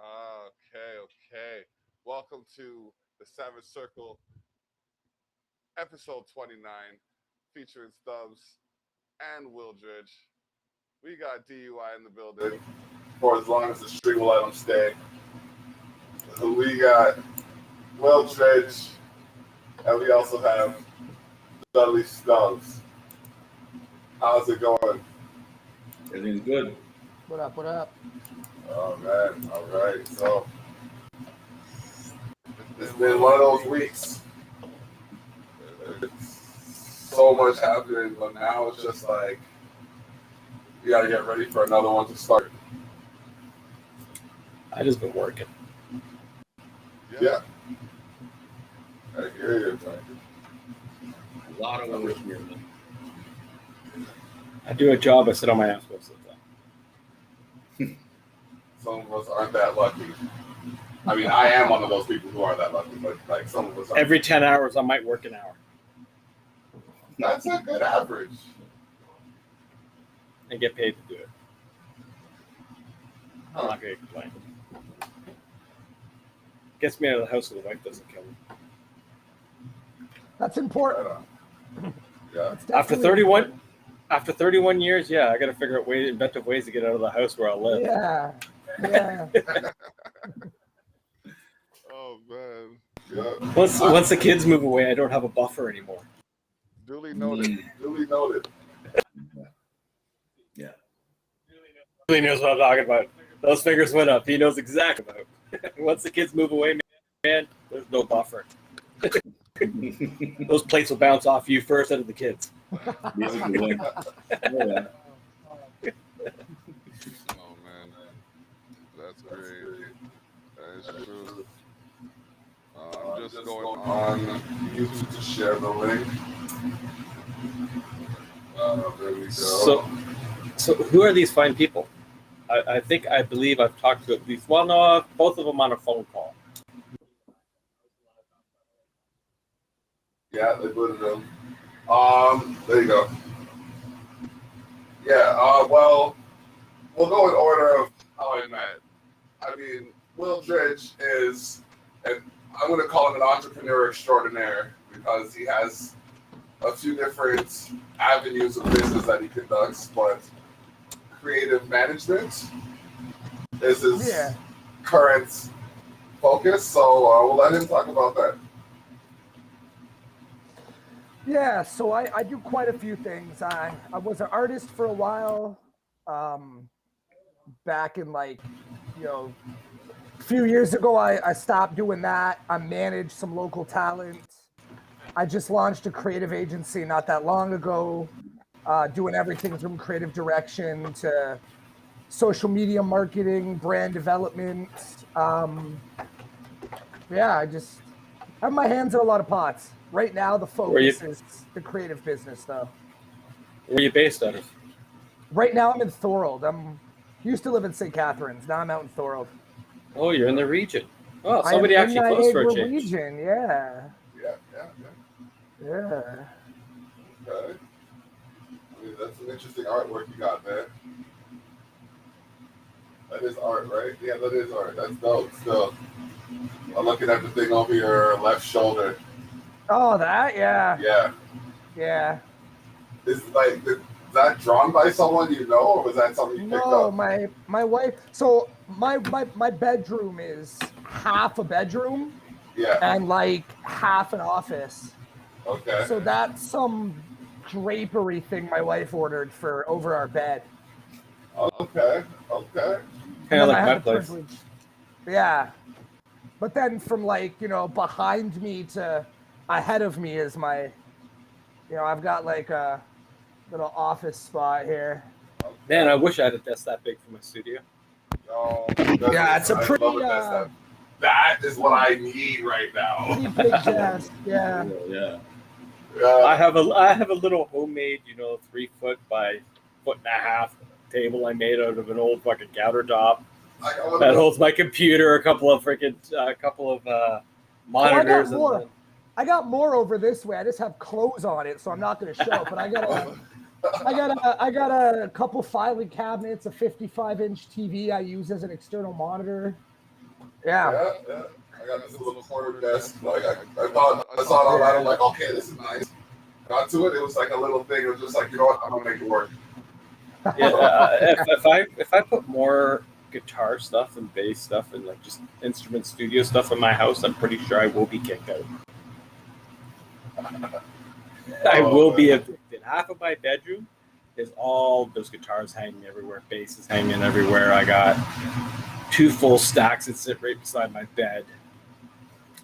Okay. Welcome to the Savage Circle, episode 29, featuring Stubbs and Wooldridge. We got DUI in the building for as long as the street will let them stay. We got Wooldridge, and we also have Dudley Stubbs. How's it going? Everything's good. What up? What up? Oh, man. All right. So, it's been one of those weeks. So much happening, but now it's just like you gotta get ready for another one to start. I just been working. Yeah. I hear you. A lot of work here, man. I do a job. I sit on my ass most of the time. Some of us aren't that lucky. I mean, I am one of those people who are that lucky, but like some of us aren't. Every 10 hours, I might work an hour. That's a good average. And get paid to do it. I'm not going to complain. Gets me out of the house so the wife doesn't kill me. That's important. Yeah. After 31 years, yeah, I got to figure out inventive ways to get out of the house where I live. Yeah. Oh man. Yeah. Once the kids move away, I don't have a buffer anymore. Duly noted. Duly noted. Yeah. He knows what I'm talking about. Those fingers went up. He knows exactly about. Once the kids move away, man, there's no buffer. Those plates will bounce off you first out of the kids. Oh man, that's great. That is true. I'm just going on YouTube to share the link. There we go. So who are these fine people? I believe I've talked to at least both of them on a phone call. Yeah, they booted them. There you go. Yeah, well, we'll go in order of how I met. I mean, Wooldridge is, and I'm going to call him an entrepreneur extraordinaire because he has a few different avenues of business that he conducts, but creative management is his current focus, so we'll let him talk about that. Yeah, so I do quite a few things. I was an artist for a while, back in a few years ago. I stopped doing that. I managed some local talent. I just launched a creative agency not that long ago, doing everything from creative direction to social media marketing, brand development. I just have my hands in a lot of pots. Right now, the focus is the creative business, though. Where are you based out of? Right now, I'm in Thorold. Used to live in St. Catharines. Now I'm out in Thorold. Oh, you're in the region. Oh, somebody actually close for a change. Region, yeah. Yeah. Okay. I mean, that's some interesting artwork you got there. That is art, right? Yeah, that is art. That's dope. Still, I'm looking at the thing over your left shoulder. Oh, that? Yeah. Yeah. Is that drawn by someone you know, or was that something you picked up? No, my wife. So my bedroom is half a bedroom. Yeah. And half an office. Okay. So that's some drapery thing my wife ordered for over our bed. Okay. Kind of like my place. Yeah. But then from behind me to ahead of me is my, I've got a little office spot here. Man, I wish I had a desk that big for my studio. Oh, it's a pretty. That is what I need right now. Pretty big desk, yeah. I have a little homemade, 3 foot by 1.5 foot table I made out of an old fucking countertop that holds my computer, a couple of monitors. I got more over this way. I just have clothes on it, so I'm not going to show. But I got a couple filing cabinets, a 55-inch TV I use as an external monitor. Yeah. Yeah. I got this little corner desk. Like I saw it online. I'm like, okay, this is nice. Got to it. It was like a little thing. It was just like, you know what? I'm gonna make it work. Yeah, if I put more guitar stuff and bass stuff and like just instrument studio stuff in my house, I'm pretty sure I will be kicked out. I will be evicted. Half of my bedroom is all those guitars hanging everywhere, basses hanging everywhere. I got 2 full stacks that sit right beside my bed.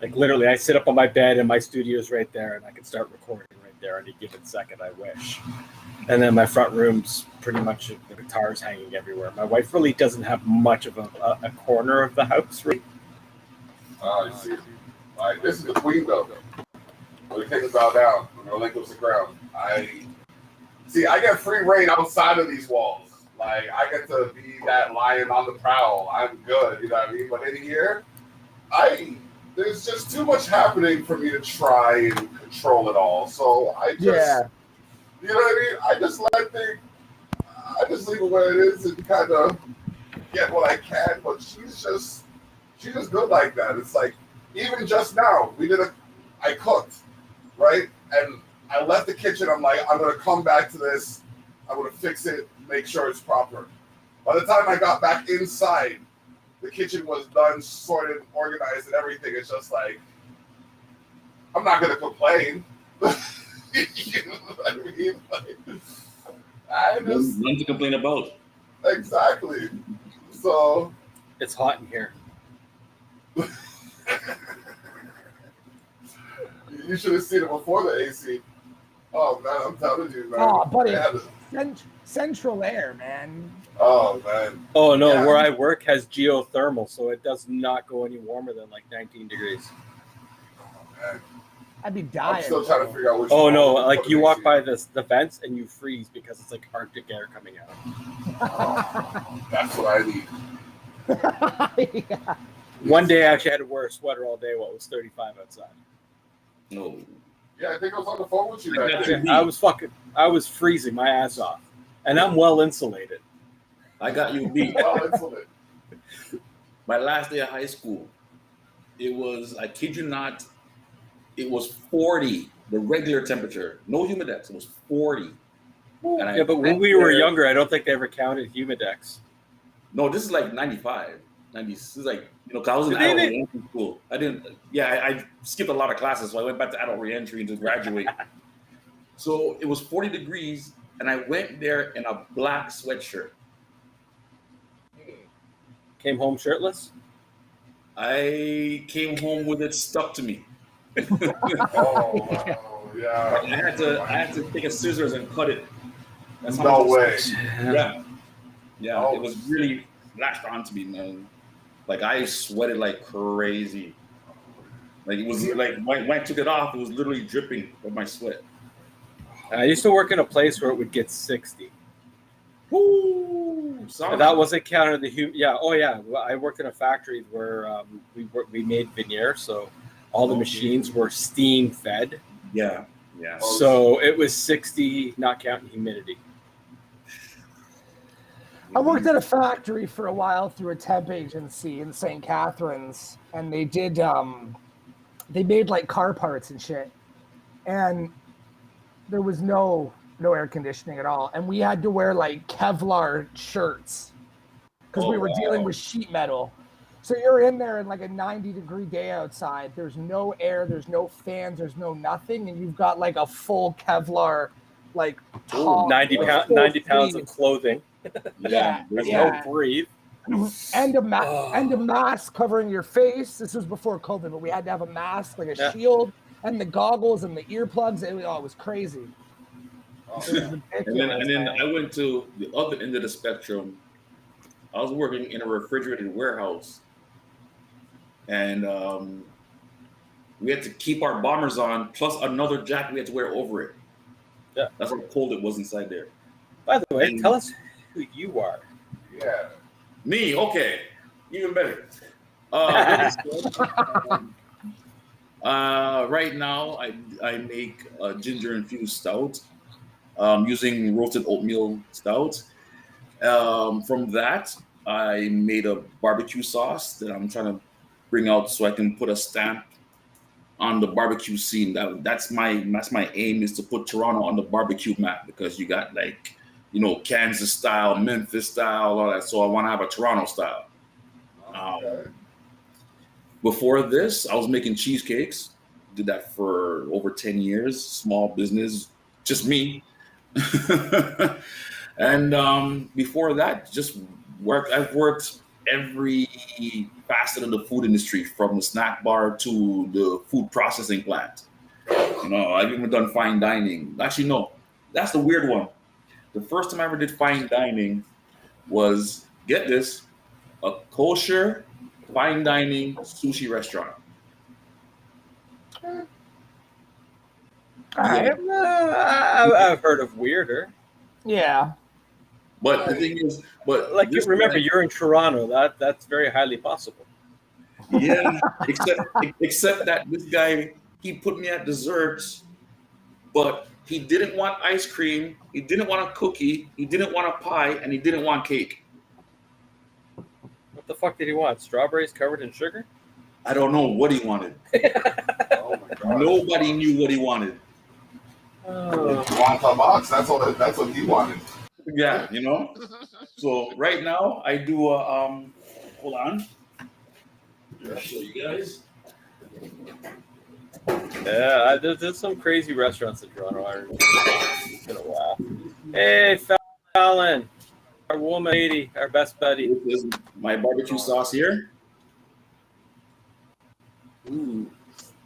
Like literally, I sit up on my bed and my studio's right there, and I can start recording right there any given second I wish. And then my front room's pretty much the guitars hanging everywhere. My wife really doesn't have much of a corner of the house, right? I see. Like, this is the queen, though. When the things bow down, when the leg goes to the ground. I get free reign outside of these walls. Like, I get to be that lion on the prowl. I'm good, you know what I mean? But in here, there's just too much happening for me to try and control it all. So I just, you know what I mean? I just leave it where it is and kind of get what I can. But she's just good like that. It's like, even just now, I cooked, right? And I left the kitchen. I'm like, I'm going to come back to this. I'm going to fix it, make sure it's proper. By the time I got back inside, the kitchen was done, sorted, organized, and everything. It's just like, I'm not going to complain. You know what I mean? Like, nothing to complain about. Exactly. So. It's hot in here. You should have seen it before the AC. Oh, man, I'm telling you, man. Oh, buddy. Central air, man. Oh, man. Oh, no, where I work has geothermal, so it does not go any warmer than like 19 degrees. Oh, man. I'd be dying. I'm still trying to figure out which Oh, no, like you walk by the vents and you freeze because it's like Arctic air coming out. Oh, that's what I need. Yeah. One day I actually had to wear a sweater all day while it was 35 outside. No. Yeah, I think I was on the phone with you that day. I was freezing my ass off. And I'm well insulated. I got you beat. Well insulated. My last day of high school, it was, I kid you not, it was 40, the regular temperature. No humidex, it was 40. And yeah, but when we were younger, I don't think they ever counted humidex. No, this is like 95. 90, this is like, you know, because I was in adult reentry school. I skipped a lot of classes, so I went back to adult reentry to graduate. So it was 40 degrees, and I went there in a black sweatshirt. Came home shirtless? I came home with it stuck to me. Oh, yeah. I had to take a scissors and cut it. That's no way. Yeah. Oh. It was really lashed onto me, man. Like I sweated like crazy. Like it was like when I took it off, it was literally dripping with my sweat. I used to work in a place where it would get 60. Woo! That wasn't counted the Yeah. Oh yeah. Well, I worked in a factory where we made veneer, so all the machines were steam fed. Yeah. So it was 60, not counting humidity. I worked at a factory for a while through a temp agency in St. Catharines, and they did they made like car parts and shit, and there was no air conditioning at all, and we had to wear like Kevlar shirts because we were dealing with sheet metal. So you're in there in like a 90-degree day outside. There's no air, there's no fans, there's no nothing, and you've got like a full Kevlar, like 90 pounds of clothing. Yeah. There's no breathe. And a mask covering your face. This was before COVID, but we had to have a mask, like a shield, and the goggles and the earplugs. It was crazy. And then I went to the other end of the spectrum. I was working in a refrigerated warehouse, and we had to keep our bombers on, plus another jacket we had to wear over it. Yeah, that's how cold it was inside there. By the way, tell us who you are. Yeah. Me, okay. Even better. Right now, I make a ginger-infused stout using roasted oatmeal stout. From that, I made a barbecue sauce that I'm trying to bring out so I can put a stamp on the barbecue scene. That's my aim, is to put Toronto on the barbecue map, because you got like, you know, Kansas style, Memphis style, all that. So I want to have a Toronto style. Okay. Before this, I was making cheesecakes. Did that for over 10 years. Small business, just me. And before that, just I've worked every facet of the food industry, from the snack bar to the food processing plant. You know, I've even done fine dining. Actually, no, that's the weird one. The first time I ever did fine dining was, get this, a kosher fine dining sushi restaurant. I've heard of weirder. Yeah. But the thing is, like, you remember, you're in Toronto. That's very highly possible. Yeah, except that this guy, he put me at desserts, but he didn't want ice cream, he didn't want a cookie, he didn't want a pie, and he didn't want cake. What the fuck did he want? Strawberries covered in sugar? I don't know what he wanted. Oh my God. Nobody knew what he wanted. Wonton box. That's what he wanted. Yeah, you know. So right now I do hold on. I'll show you guys. Yeah, there's some crazy restaurants in Toronto. I remember. It's been a while. Hey, Fallon, our woman lady, our best buddy. This is my barbecue sauce here. Ooh.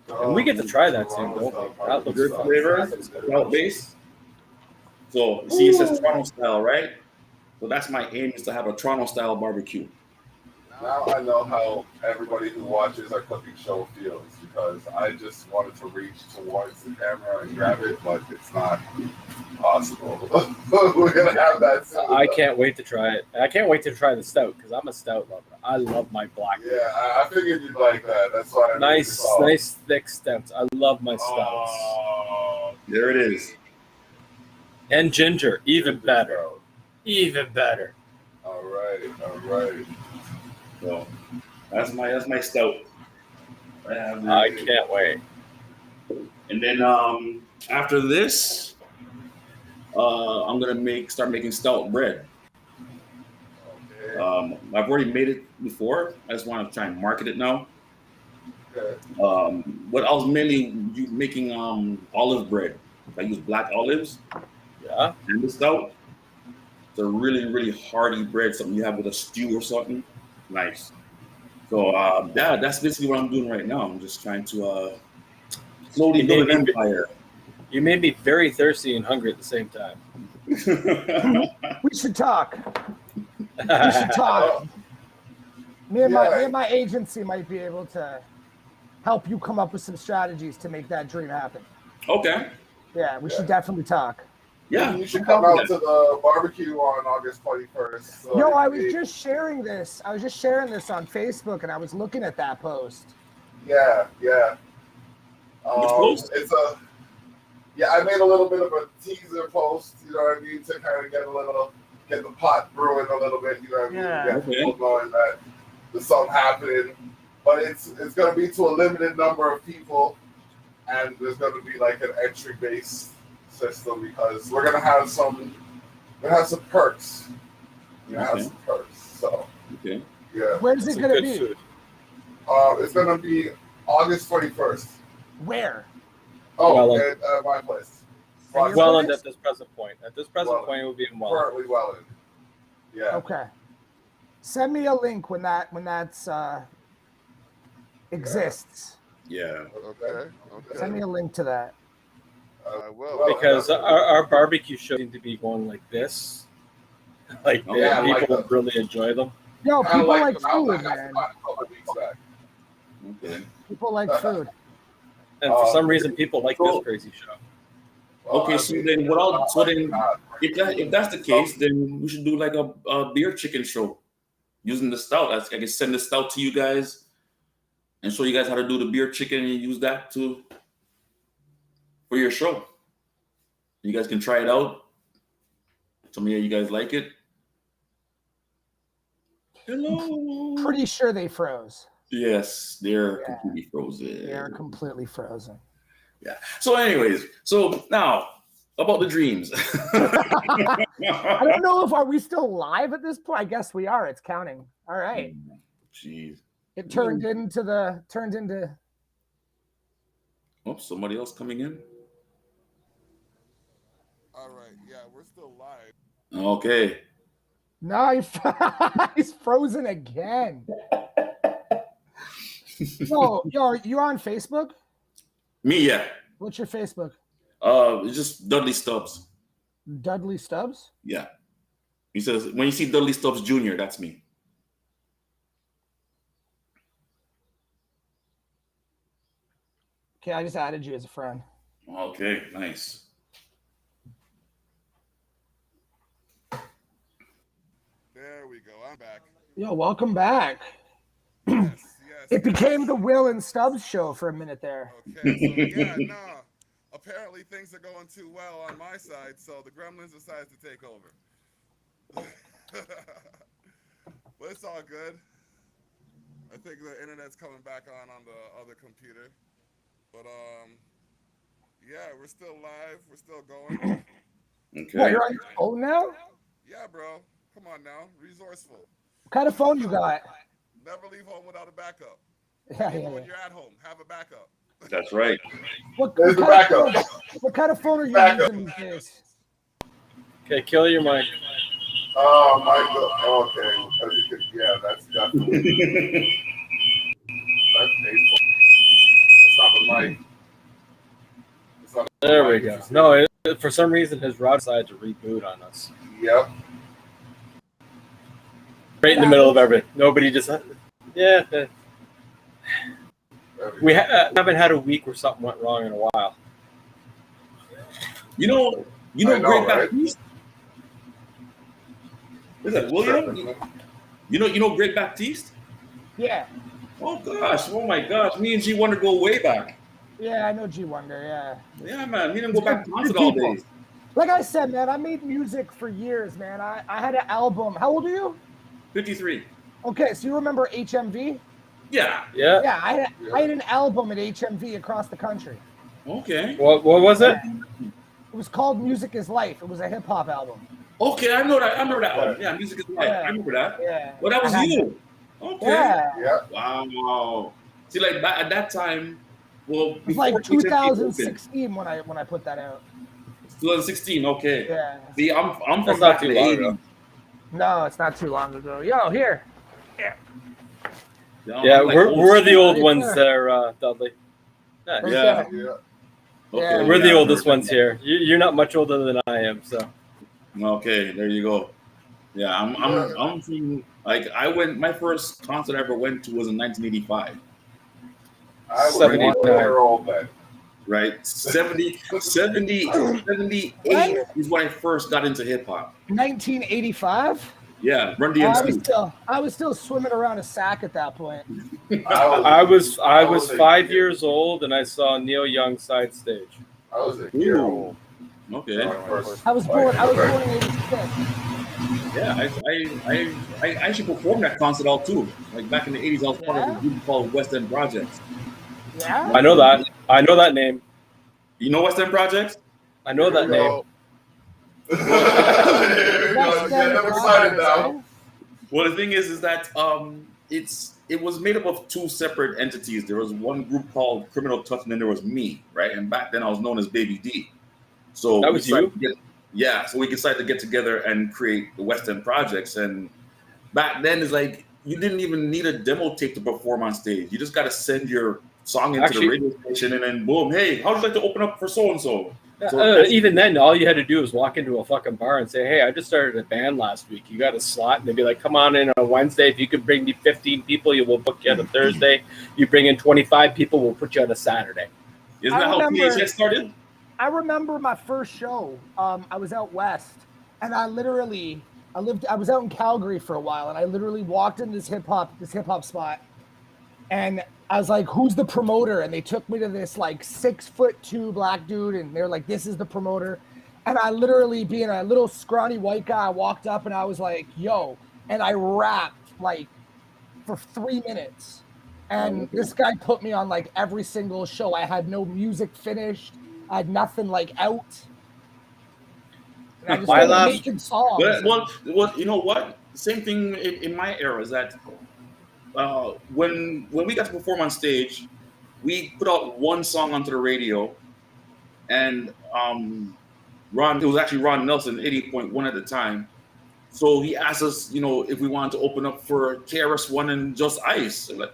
And we get to try that soon, don't we? That looks Good fun. flavor, stout base. So you see, it says Toronto style, right? So that's my aim, is to have a Toronto style barbecue. Now I know how everybody who watches our cooking show feels, because I just wanted to reach towards the camera and grab it, but it's not possible. We're gonna have that soon. I can't wait to try it. I can't wait to try the stout, because I'm a stout lover. I love my black. Yeah, I figured you'd like that. That's why. Nice thick stouts. I love my stouts. Oh, There it is. And ginger, even better. Even better. All right. So that's my stout. I can't wait. And then after this, I'm gonna start making stout bread. Okay. I've already made it before. I just want to try and market it now. Okay. But I was mainly making olive bread. I use black olives. Yeah. And the stout. It's a really, really hearty bread, something you have with a stew or something. Nice. So that's basically what I'm doing right now. I'm just trying to slowly build an empire. You made me very thirsty and hungry at the same time. We should talk. We should talk. Me and my agency might be able to help you come up with some strategies to make that dream happen. Okay. Yeah, we should definitely talk. Yeah, you should come out to the barbecue on August 21st. So Yo, I was just sharing this. on Facebook, and I was looking at that post. Yeah. Which post? I made a little bit of a teaser post, you know what I mean, to kind of get the pot brewing a little bit, you know what I mean, get people knowing that there's something happening. But it's going to be to a limited number of people, and there's going to be like an entry-based system, because we're gonna have some perks. Some perks. So okay. Yeah. When's it gonna be? It's gonna be August 21st. Where? Oh, at my place. Welland at this present point. At this present point, it will be in Welland. Currently Welland. Yeah. Okay. Send me a link when that's exists. Yeah. Okay. Send me a link to that. I will. Because our barbecue show seems to be going like this. Like, people really enjoy them. Yo, people like food, man. Okay. People like food. And for some reason, people like this crazy show. Okay, so then if that's the case, then we should do like a beer chicken show using the stout. I can send the stout to you guys and show you guys how to do the beer chicken, and use that for your show. You guys can try it out. Tell me how you guys like it. Hello. Pretty sure they froze. Yes, they're completely frozen. They are completely frozen. Yeah. So, anyways, now about the dreams. I don't know if are we still live at this point. I guess we are. It's counting. All right. Jeez. It turned into. Oh, somebody else coming in. All right. Yeah, we're still live. Okay. No, he's frozen again. Yo, you're on Facebook? Me, yeah. What's your Facebook? It's just Dudley Stubbs. Dudley Stubbs? Yeah. He says when you see Dudley Stubbs Jr., that's me. Okay, I just added you as a friend. Okay, nice. There we go. I'm back. Yo, welcome back. Yes. It became the Will and Stubbs show for a minute there. Okay, so yeah, apparently things are going too well on my side, so the Gremlins decides to take over. But it's all good. I think the internet's coming back on the other computer. But yeah, we're still live. We're still going. Okay. What, you're on your phone now? Yeah, bro. Come on now. Resourceful. What kind of phone you got? Never leave home without a backup. Yeah. When you're at home, have a backup. That's right. What kind of phone are you using these days? Okay, kill your mic. Oh my God. Okay. Yeah, that's definitely. That's painful. It's not the mic. There we go. No, for some reason his router decided to reboot on us. Yep. Right in the middle of everything. Nobody just. Yeah. We haven't had a week where something went wrong in a while. You know, Great Baptiste? Is that William? You know Great Baptiste? Yeah. Oh gosh! Oh my gosh! Me and G Wonder go way back. Yeah, I know G Wonder. Yeah. Yeah, man. Me and him go back to all days. Like I said, man, I made music for years, man. I had an album. How old are you? 53. Okay, so you remember HMV? Yeah. Yeah, I had an album at HMV across the country. Okay. What was it? It was called Music is Life. It was a hip hop album. Okay, I know that. I remember that one. Yeah, Music is Life. Yeah. I remember that. Yeah. Well, that was you. Okay. Yeah. Wow. See, like at that time, well, it was like 2016 when I put that out. 2016. Okay. Yeah. See, I'm from not back too in the long 80s. ago. No, it's not too long ago. Yo, here. Yeah, we're the old ones there, Dudley. Yeah. Yeah, we're the oldest ones here. You're not much older than I am, so. Okay, there you go. Yeah, I'm from my first concert I ever went to was in 1985. I was 79. 1 year old then. Right, 78 is when I first got into hip hop. 1985. Yeah, Run DMC. I was still swimming around a sack at that point. I was 5 years old and I saw Neil Young side stage. I was a year old. Okay. I was born in 86. Yeah, I actually performed that concert all too. Like back in the 80s, I was part of a group called West End Projects. Yeah. I know that name. You know West End Projects? I know that name. I'm excited now. Well, the thing is that it was made up of two separate entities. There was one group called Criminal Touch, and then there was me, right? And back then I was known as Baby D. So that was you. So we decided to get together and create the West End Projects. And back then it's like you didn't even need a demo tape to perform on stage. You just got to send your song into the radio station, and then boom, hey, how would you like to open up for so and so? Even then, all you had to do was walk into a fucking bar and say, hey, I just started a band last week. You got a slot? And they'd be like, come on in on a Wednesday. If you could bring me 15 people, we'll book you on a Thursday. You bring in 25 people, we'll put you on a Saturday. Isn't that how PHS started? I remember my first show. I was out west, and I was out in Calgary for a while, and I literally walked into this hip hop spot, and I was like, who's the promoter? And they took me to this like 6'2" black dude, and they're like, this is the promoter. And I literally, being a little scrawny white guy, I walked up and I was like, yo, and I rapped like for 3 minutes. And this guy put me on like every single show. I had no music finished. I had nothing like out. And I just started making songs. Well, you know what? Same thing in my era is that when we got to perform on stage, we put out one song onto the radio, and it was actually Ron Nelson, 80.1 at the time. So he asked us, if we wanted to open up for KRS-One and Just Ice. I'm like,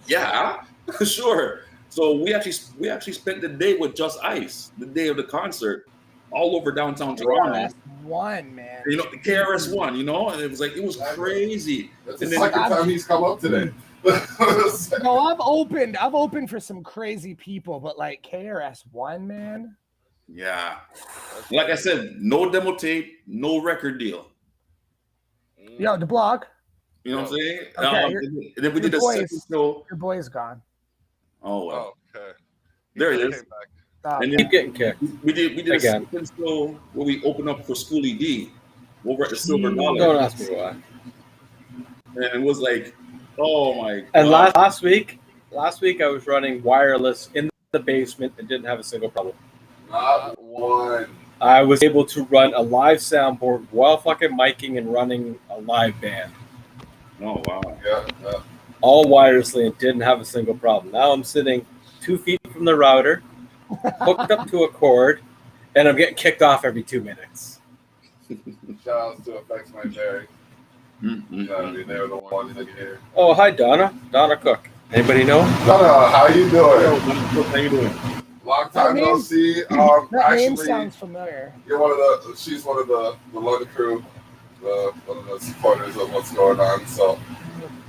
yeah, sure. So we actually spent the day with Just Ice, the day of the concert, all over downtown Toronto. KRS-One, man. KRS-One, and it was crazy. That's the second time he's come up today. No, I've opened for some crazy people, but like KRS-One, man. Yeah. Like I said, no demo tape, no record deal. Yo, the blog. You know what I'm saying? Okay, then we did a second show. Your boy's gone. Oh, well. Oh, okay. There it is. And keep getting kicked. We did a second show where we opened up for Schoolie D over at the Silver Dollar. Don't ask me why. And it was like, oh my God. And last week I was running wireless in the basement and didn't have a single problem. Not one. I was able to run a live soundboard while fucking miking and running a live band. Oh, wow. Yeah. All wirelessly and didn't have a single problem. Now I'm sitting 2 feet from the router, hooked up to a cord, and I'm getting kicked off every 2 minutes. Shout outs to Effects My Jerry. They were the ones that here. Oh, hi, Donna. Donna Cook. Anybody know? Donna, how you doing? How you doing? Long time no see. That name sounds familiar. She's one of the London crew, one of the supporters of what's going on. So,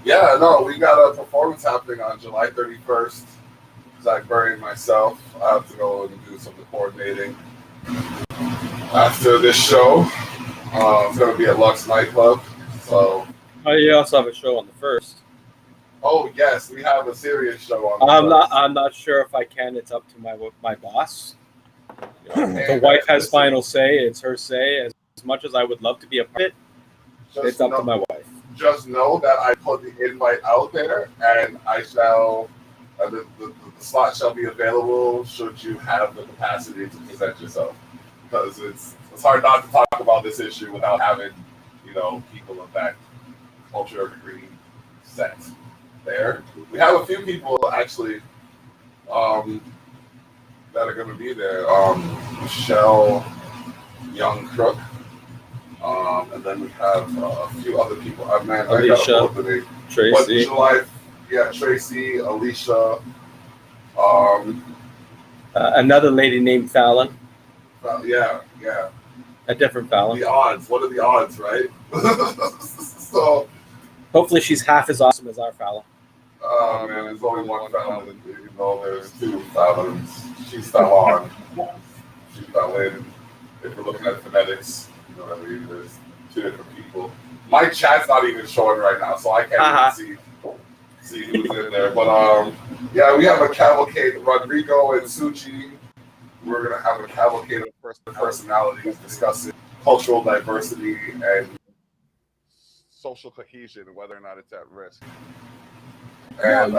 yeah, no, we got a performance happening on July 31st. Zach Burry and myself. I have to go and do some of the coordinating after this show. It's going to be at Lux Nightclub. So. Oh, you also have a show on the 1st. Oh yes, we have a serious show on. I'm not sure if I can. It's up to my boss. The wife has final say. It's her say. As much as I would love to be a part of it, it's up to my wife. Just know that I put the invite out there, and I shall. The slot shall be available should you have the capacity to present yourself, because it's hard not to talk about this issue without having people of that culture degree set. There, we have a few people actually that are going to be there. Michelle Young Crook, and then we have a few other people. Alicia, Tracy. Tracy, Alicia. Another lady named Fallon. Yeah. A different Fallon. The odds. What are the odds, right? So. Hopefully, she's half as awesome as our Fallon. Oh man, there's only one Fallon. There's two Fallons. She's Fallon. She's Fallon. If we're looking at phonetics, there's two different people. My chat's not even showing right now, so I can't even see who's in there. But we have a cavalcade. Rodrigo and Suchi. We're gonna have a cavalcade of personalities discussing cultural diversity and social cohesion, whether or not it's at risk. And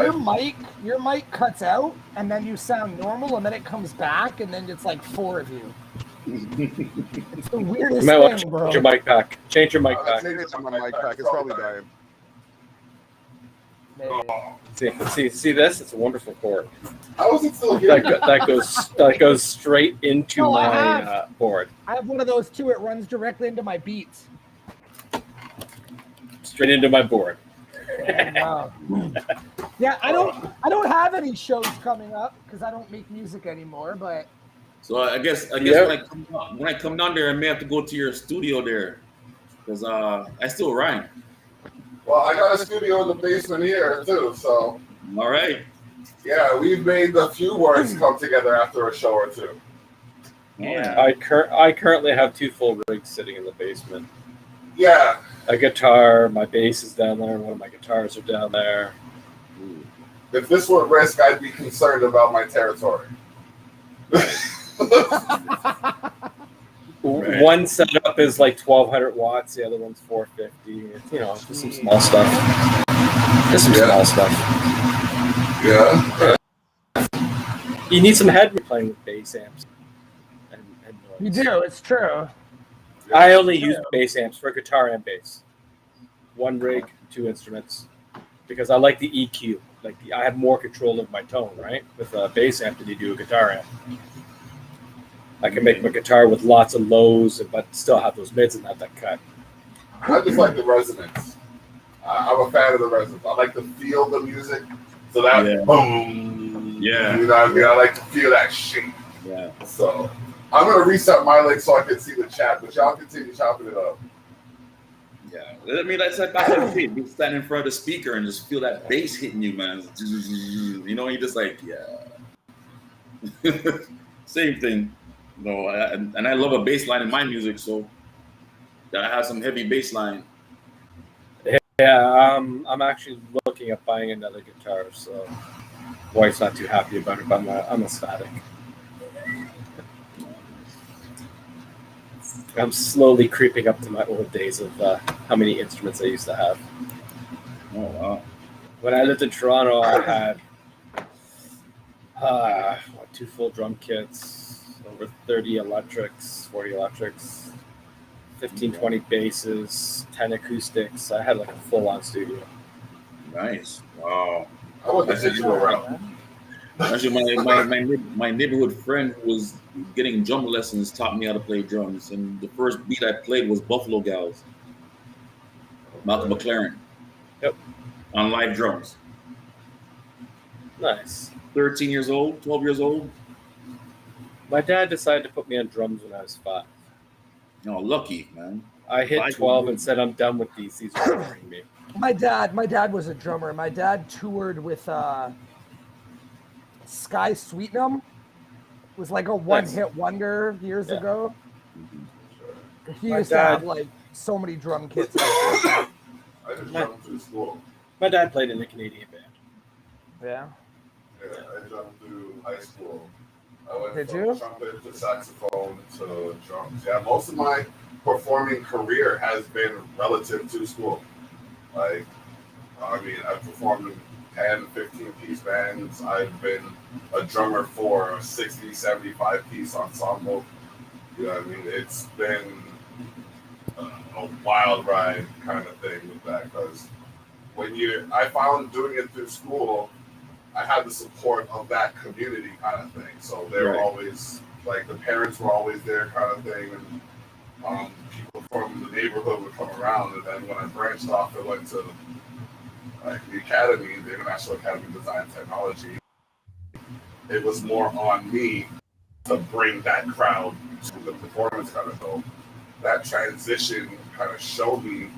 your mic cuts out, and then you sound normal, and then it comes back, and then it's like 4 of you. It's the weirdest thing, bro. Change your mic pack. Change your mic pack. It's probably dying. See this? It's a wonderful chord. How is it still here? That goes straight into my board. I have one of those too. It runs directly into my beats. Straight into my board. Wow. Yeah, I don't have any shows coming up because I don't make music anymore. But so I guess when I come down there, I may have to go to your studio there because I still rhyme. Well, I got a studio in the basement here too. So all right. Yeah, we've made a few words come together after a show or two. Yeah. I currently have 2 full rigs sitting in the basement. Yeah. A guitar, my bass is down there, one of my guitars are down there. If this were risk, I'd be concerned about my territory. One setup is like 1,200 watts, the other one's 450. It's, just some small stuff. Just some small stuff. Yeah. You need some headroom playing with bass amps. And You noise. do. It's true. I only use bass amps for guitar and bass. One rig, 2 instruments, because I like the EQ. Like I have more control of my tone, right? With a bass amp than you do a guitar amp. I can make my guitar with lots of lows, but still have those mids and not that cut. I just like the resonance. I'm a fan of the resonance. I like to feel the music. So that boom. Yeah. You know what I mean? I like to feel that shake. Yeah. So I'm going to reset my link so I can see the chat, but y'all continue chopping it up. Yeah. I mean, that's like you stand in front of the speaker and just feel that bass hitting you, man. You know, you just like, yeah. Same thing. No, and I love a bass line in my music, so I have some heavy bass line. Yeah, I'm actually looking at buying another guitar, so wife's not too happy about it, but I'm ecstatic. I'm slowly creeping up to my old days of how many instruments I used to have. Oh, wow. When I lived in Toronto, I had 2 full drum kits, over 30 electrics, 40 electrics, 15, 20 basses, 10 acoustics. I had like a full-on studio. Nice. Wow. I want the digital route. Actually, my neighborhood friend who was getting drum lessons taught me how to play drums, and the first beat I played was Buffalo Gals, Malcolm McLaren. Yep. On live drums. Nice. 13 years old, 12 years old. My dad decided to put me on drums when I was 5. No, lucky, man. I hit 12 and said, I'm done with these. These are boring me. My dad was a drummer. My dad toured with Sky Sweetnam. Was like a one-hit wonder years ago. He used to have like so many drum kits. I just jumped through school. My dad played in a Canadian band. Yeah. Yeah, I jumped through high school. I went Did from you? trumpet to saxophone to drums. Yeah, most of my performing career has been relative to school. Like, I mean, I've performed in 10, 15-piece bands. I've been a drummer for a 60, 75-piece ensemble. You know what I mean? It's been a wild ride kind of thing with that, because I found doing it through school, I had the support of that community kind of thing. So they were always, like, the parents were always there kind of thing, and people from the neighborhood would come around. And then when I branched off and went to like the academy, the International Academy of Design and Technology, it was more on me to bring that crowd to the performance kind of thing. That transition kind of showed me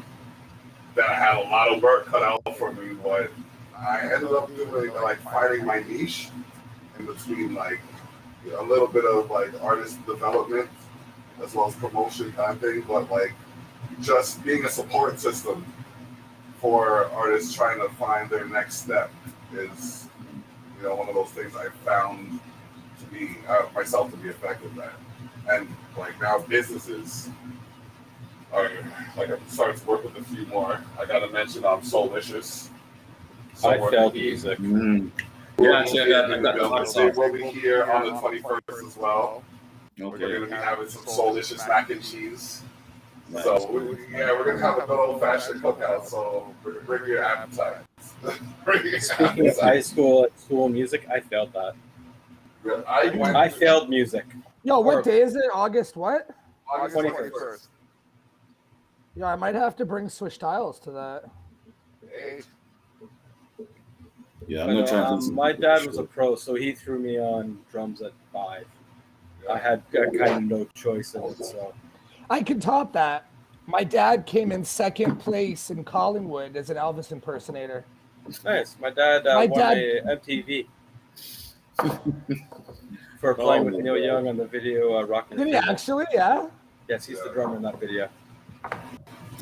that I had a lot of work cut out for me, but I ended up doing like finding my niche in between, like, you know, a little bit of like artist development as well as promotion kind of thing, but like just being a support system for artists trying to find their next step is, you know, one of those things I found to be myself to be effective at. And like now businesses are like, I'm starting to work with a few more. I gotta mention Soulicious. I felt music. Yeah, we'll be here on the 21st as well. Okay. We're going to be having some Soulicious mac and cheese. Nice. So, we're going to have a good old-fashioned cookout, so bring your appetite. Speaking of high school music, I failed that. I failed music. Yo, what day is it? August what? August 21st. Yeah, I might have to bring Swish Tiles to that. Hey. Yeah, I'm not trying to. My dad was a pro, so he threw me on drums at 5. I had kind of no choice in it, so. I can top that. My dad came in 2nd place in Collingwood as an Elvis impersonator. Nice. My dad won a MTV for playing with Neil Young on the video Rockin' Did he actually? Yeah? Yes, he's the drummer in that video.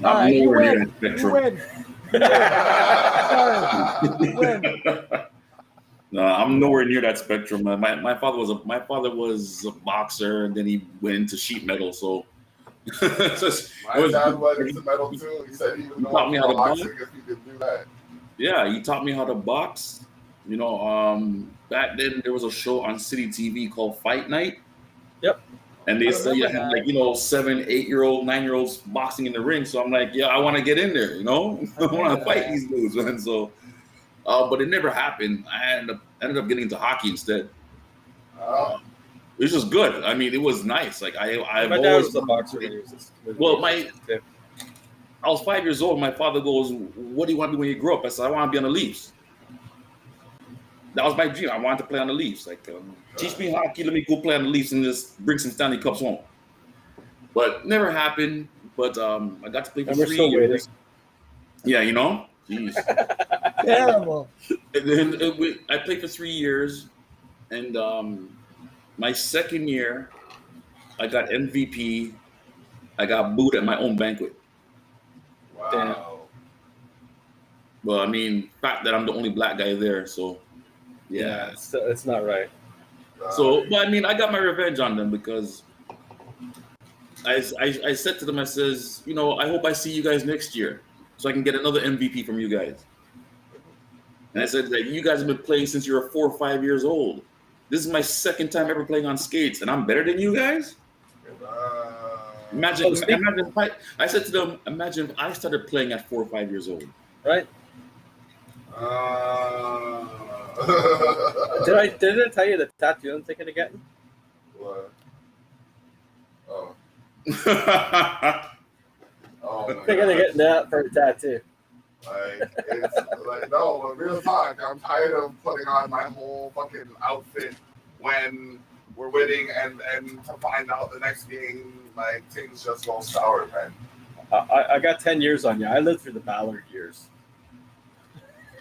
All right, you win. You win. No, I'm nowhere near that spectrum. My father was a boxer, and then he went into sheet metal. So my dad was into metal too. He said he was taught me how to box if he could do that. Yeah, he taught me how to box, You know, back then there was a show on City TV called Fight Night. Yep. And they say you have like, 7, 8-year-old, 9-year-olds boxing in the ring. So I'm like, yeah, I want to get in there, I want to fight these dudes, man. So, but it never happened. I ended up getting into hockey instead. It was just good. I mean, it was nice. Like I've my dad always was a boxer. I was 5 years old. My father goes, "What do you want to do when you grow up?" I said, "I want to be on the Leafs." That was my dream. I wanted to play on the Leafs. Like, teach me hockey. Let me go play on the Leafs and just bring some Stanley Cups home. But never happened. But I got to play for 3 years. Yeah, Jeez. Terrible. And then I played for 3 years, and my second year, I got MVP. I got booed at my own banquet. Wow. Damn. Well, I mean, fact that I'm the only black guy there, so yeah, it's not right. So, but I mean, I got my revenge on them because I said to them, I says, I hope I see you guys next year so I can get another MVP from you guys. And I said that you guys have been playing since you were 4 or 5 years old. This is my second time ever playing on skates, and I'm better than you guys. Imagine if I said to them, imagine if I started playing at 4 or 5 years old. Right? Did I tell you the tattoo I'm thinking of getting? What? Oh. I'm thinking of getting that for a tattoo. It's like, no, real talk. I'm tired of putting on my whole fucking outfit when we're winning and to find out the next game, like, things just go sour, man. I got 10 years on you. I lived through the Ballard years.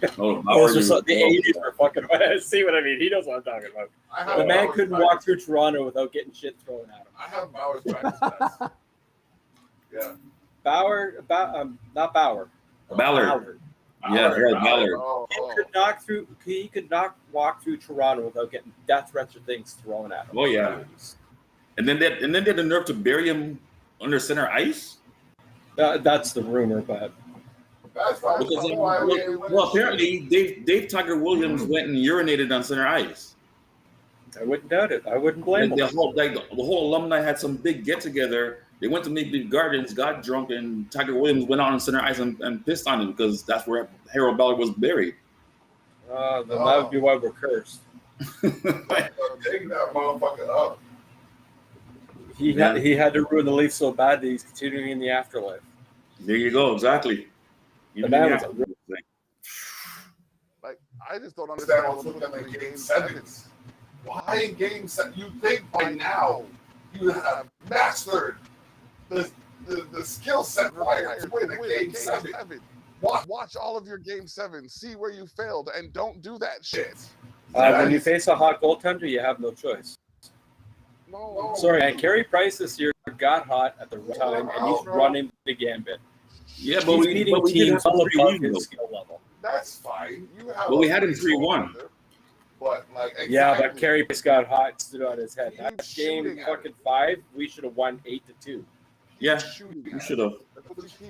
The 80s were fucking. See what I mean? He knows what I'm talking about. The man couldn't walk through Toronto without getting shit thrown at him. I have Bauer's practice pass. Yeah. Not Bauer. Ballard. Yeah, Ballard. He could not walk through Toronto without getting death threats or things thrown at him. Oh yeah. And then they had the nerve to bury him under center ice. That's the rumor, but. That's fine. Well, apparently Dave Tiger Williams went and urinated on center ice. I wouldn't doubt it. I wouldn't blame him. The whole alumni had some big get together. They went to Maple Leaf Gardens, got drunk, and Tiger Williams went out on center ice and pissed on him because that's where Harold Ballard was buried. Then that would be why we're cursed. Take that motherfucker up. He had to ruin the Leafs so bad that he's continuing in the afterlife. There you go, exactly. Like, I just don't understand what's looking at like game sevens. Why in game 7? You think by now you have mastered the skill set required to win a game 7. Watch all of your game 7, see where you failed, and don't do that shit. When you face a hot goaltender, you have no choice. No. Sorry, man. Carey Price this year got hot at the right time, and he's running the gambit. Yeah, but we beating teams all above his skill level. That's fine. We had him 3-1. But like, exactly. Yeah, but Carey Price got hot and stood on his head. That game, fucking 5, we should have won 8-2. Yeah, we should have.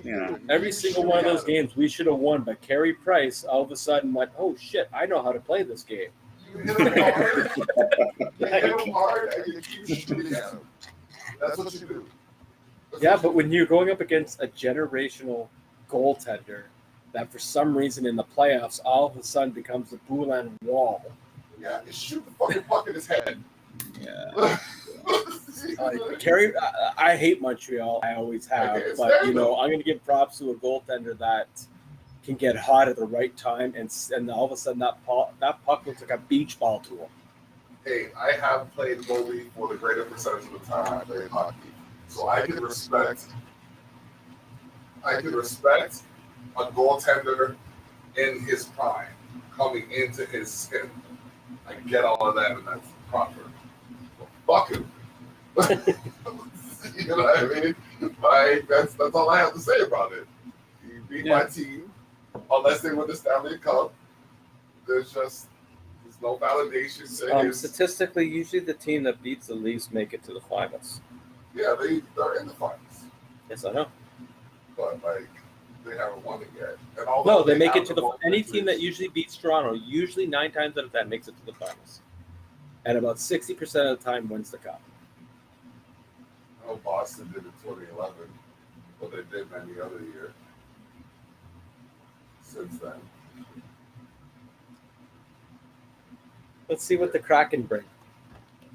Yeah. Every single one of those games, we should have won. But Carey Price all of a sudden went, "Oh shit, I know how to play this game." You hit him hard. You hit him hard, and you keep shooting at him. That's what you do. Yeah, but when you're going up against a generational goaltender that for some reason in the playoffs all of a sudden becomes the Boulin wall. Yeah, you shoot the fucking puck in his head. Yeah. Carey, I hate Montreal. I always have. But, I'm going to give props to a goaltender that can get hot at the right time, and all of a sudden that puck looks like a beach ball to him. Hey, I have played goalie for the greater percentage of the time I played hockey. So I can respect a goaltender in his prime coming into his skin. I get all of that, and that's proper. Well, fuck him. You know what I mean? Like, that's all I have to say about it. He beat my team, unless they win the Stanley Cup. There's no validation to his. Statistically, usually the team that beats the Leafs make it to the finals. Yeah, they're in the finals. Yes, I know. But like, they haven't won it yet. And No, they make it to any team that usually beats Toronto, usually 9 times out of 10 makes it to the finals. And about 60% of the time wins the cup. I know Boston did it 2011, but they did any other year since then. Let's see what the Kraken bring.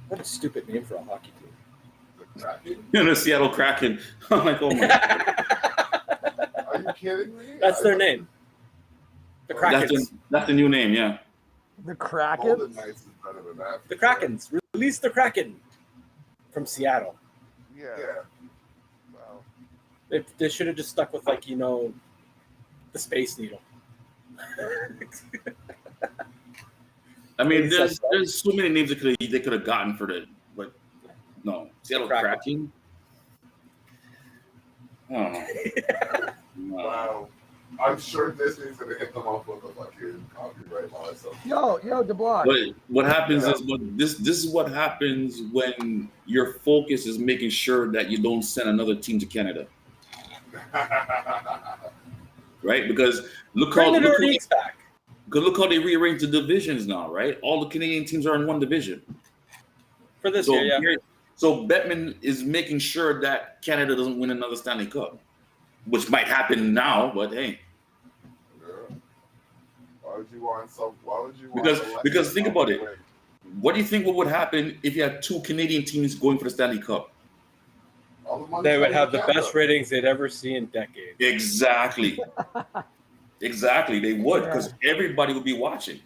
What a stupid name for a hockey team. The Kraken? The Seattle Kraken. I'm like, oh my God. Are you kidding me? That's their name. The Krakens. That's the new name, yeah. The Golden Krakens? Knights is better than that. The Krakens. Release the Kraken from Seattle. Yeah. Wow. They should have just stuck with, like, the Space Needle. I mean, there's so many names they could have gotten for but no, Seattle Kraken. Oh. Wow. I'm sure Disney's gonna hit them up with a fucking copyright law or something. Yo, DeBlock. But what happens is this is what happens when your focus is making sure that you don't send another team to Canada. Right? Because look how they rearranged the divisions now, right? All the Canadian teams are in one division. For this year, yeah. So Bettman is making sure that Canada doesn't win another Stanley Cup, which might happen now, but hey. Yeah. Why would you want Because think about it. What do you think would happen if you had 2 Canadian teams going for the Stanley Cup? They would have the best ratings they'd ever see in decades. Exactly. Exactly, they would, because everybody would be watching.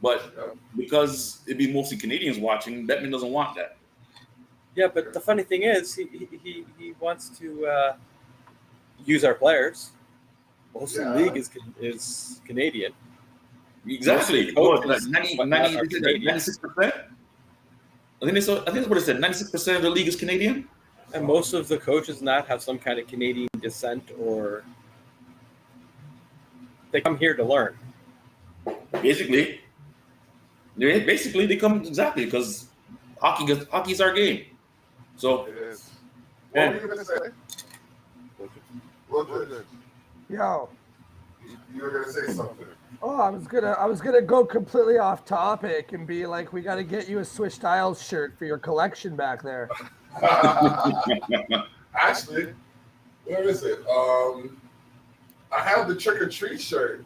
But because it'd be mostly Canadians watching, Bettman doesn't want that. Yeah, but the funny thing is, he wants to use our players. Most of the league is Canadian. Exactly. 96%? I think that's what it said. 96% of the league is Canadian? And most of the coaches not have some kind of Canadian descent, or they come here to learn. Basically, they come because hockey's our game. So, it is. What were you gonna say? Wooldridge. Yo. You were gonna say something. Oh, I was gonna go completely off topic and be like, we got to get you a Swish Styles shirt for your collection back there. Actually, where is it? I have the Trick or Treat shirt,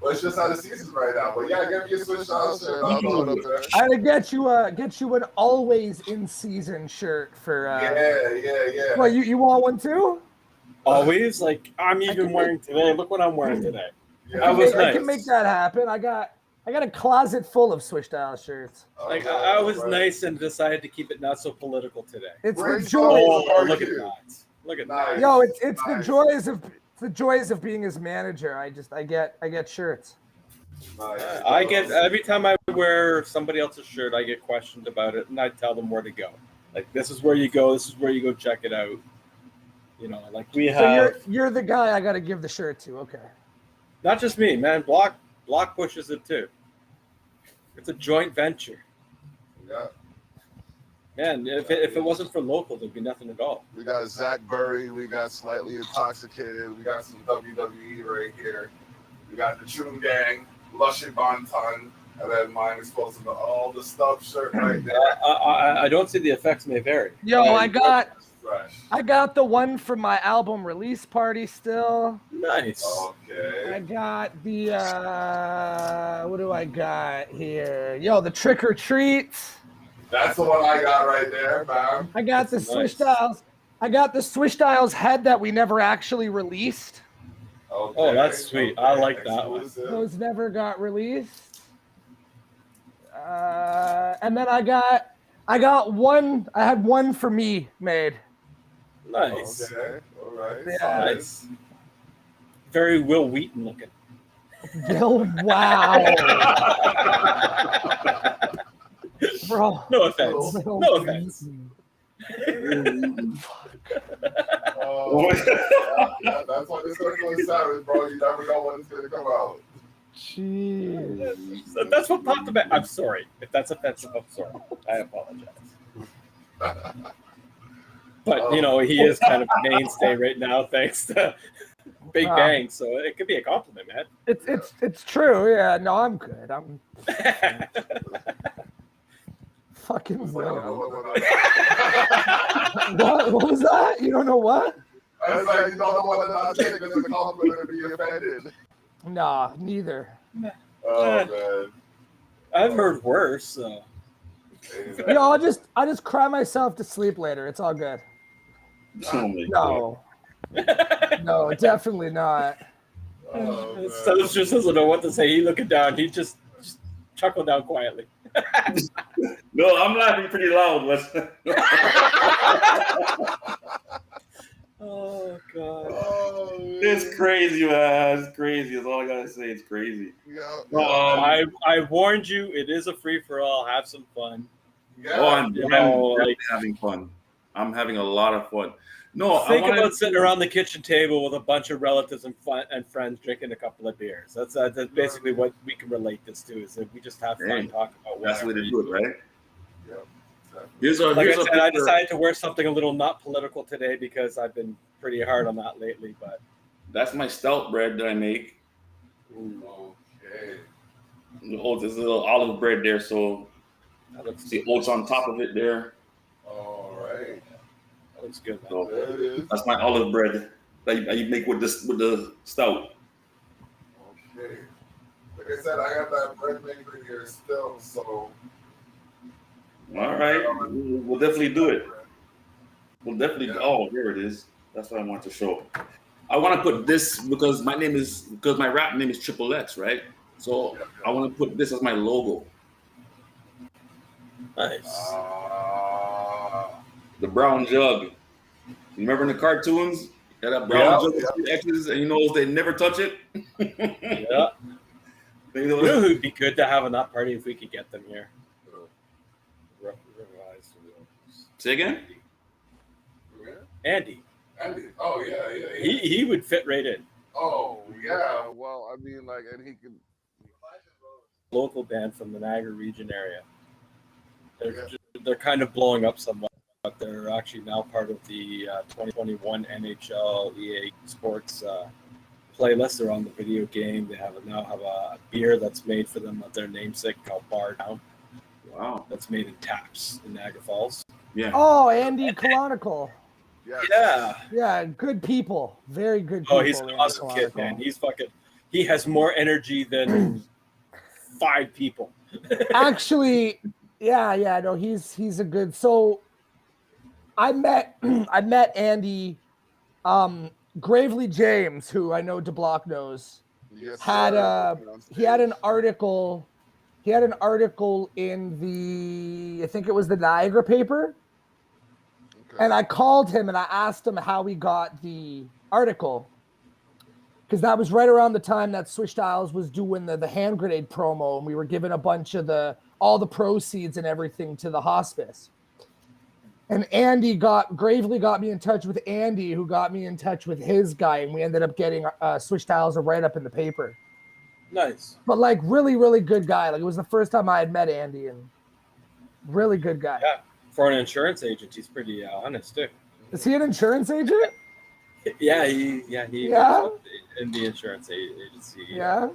but it's just out of season right now. But yeah, get me a Swish Styles shirt. I'll throw it up there. I gotta get you an always in season shirt for. Yeah. Well, you want one too? Always, like I'm even wearing today. Look what I'm wearing today. Yeah. I can make that happen. I got a closet full of Swish Style shirts. Like I was nice and decided to keep it not so political today. It's the joy. Look at that! Look at that! Yo, it's the joys of being his manager. I get shirts. I get every time I wear somebody else's shirt, I get questioned about it, and I tell them where to go. Like this is where you go. This is where you go. Check it out. Like we have. So you're the guy I got to give the shirt to. Okay. Not just me, man. Block pushes it too. It's a joint venture. Yeah. Man, if it wasn't for local, there'd be nothing at all. We got Zach Burry. We got Slightly Intoxicated. We got some WWE right here. We got the True Gang, Lush and Bonton, and then mine is supposed to be all the Stubbs shirt right there. I don't see the effects may vary. Yo, I got the one from my album release party still. Nice. Okay. I got the what do I got here? Yo, the Trick or Treat. That's the one I got right there, man. I got the Swish Styles. I got the Swish Styles head that we never actually released. Okay. Oh, that's sweet. I like that one. Those never got released. And then I got one. I had one for me made. Nice. Okay. All right. Yeah. Nice. Very Will Wheaton looking. Wow. Bro. No offense. No offense. That's why this circle is savage, bro. You never know when it's gonna come out. Jeez. That's what popped about. I'm sorry. If that's offensive, I'm sorry. I apologize. But, he is kind of a mainstay right now, thanks to Big Bang, so it could be a compliment, man. It's true. Yeah, no, I'm good. I'm fucking Will. What was that? You don't know what? I was like, you don't know whether or not take it as a compliment or be offended. Nah, neither. Oh man, I've heard worse. So. You know, I'll just cry myself to sleep later. It's all good. No, no, definitely not. Stubbs just doesn't know what to say. He looking down. He just chuckled down quietly. No, I'm laughing pretty loud. Oh God! Oh, It's crazy, man. It's crazy. That's all I gotta say. It's crazy. Yeah. I warned you. It is a free for all. Have some fun. Yeah. I'm having fun. I'm having a lot of fun. No, think about sitting around the kitchen table with a bunch of relatives and friends drinking a couple of beers. That's basically what we can relate this to. Is that we just have fun talking about whatever. That's the way to do it, right? Yeah. I decided to wear something a little not political today because I've been pretty hard on that lately. But that's my stout bread that I make. Okay. There's a little olive bread there, so the oats on top of it there. All right. That looks good. So There it is. that's my olive bread that you make with the stout. Okay. Like I said, I got that bread maker here still, so. All right, we'll definitely do it. We'll definitely. Yeah. Oh, here it is. That's what I want to show. I want to put this because my rap name is Triple X, right? So I want to put this as my logo. Nice. The brown jug. You remember in the cartoons? Had that brown jug with X's, and you know they never touch it. Yeah. You know who'd be good to have a nut party if we could get them here? Say again? Andy. Oh yeah. He would fit right in. Oh yeah. Well, I mean, like, and he could. Local band from the Niagara region area. They're kind of blowing up somewhat, but they're actually now part of the 2021 NHL EA Sports playlist. They're on the video game. They now have a beer that's made for them at their namesake called Bar Down. Wow. That's made in taps in Niagara Falls. Yeah. Oh, Andy Colonical. Yes. Yeah, good people. Very good people. Oh, he's an awesome kid, man. He has more energy than 5 people. Actually, no, he's a good. So I met Andy Gravely James, who I know DeBlock knows. Yes, he had an article in the, I think it was the Niagara paper. Okay. And I called him and I asked him how he got the article. Because that was right around the time that Swish Styles was doing the hand grenade promo, and we were giving a bunch of all the proceeds and everything to the hospice. And Andy Gravely got me in touch with Andy, who got me in touch with his guy, and we ended up getting Swish Styles a write-up in the paper. Nice. But like really, really good guy. Like it was the first time I had met Andy, and really good guy. Yeah. For an insurance agent, he's pretty honest too. Is he an insurance agent? Yeah, he in the insurance agency. Yeah.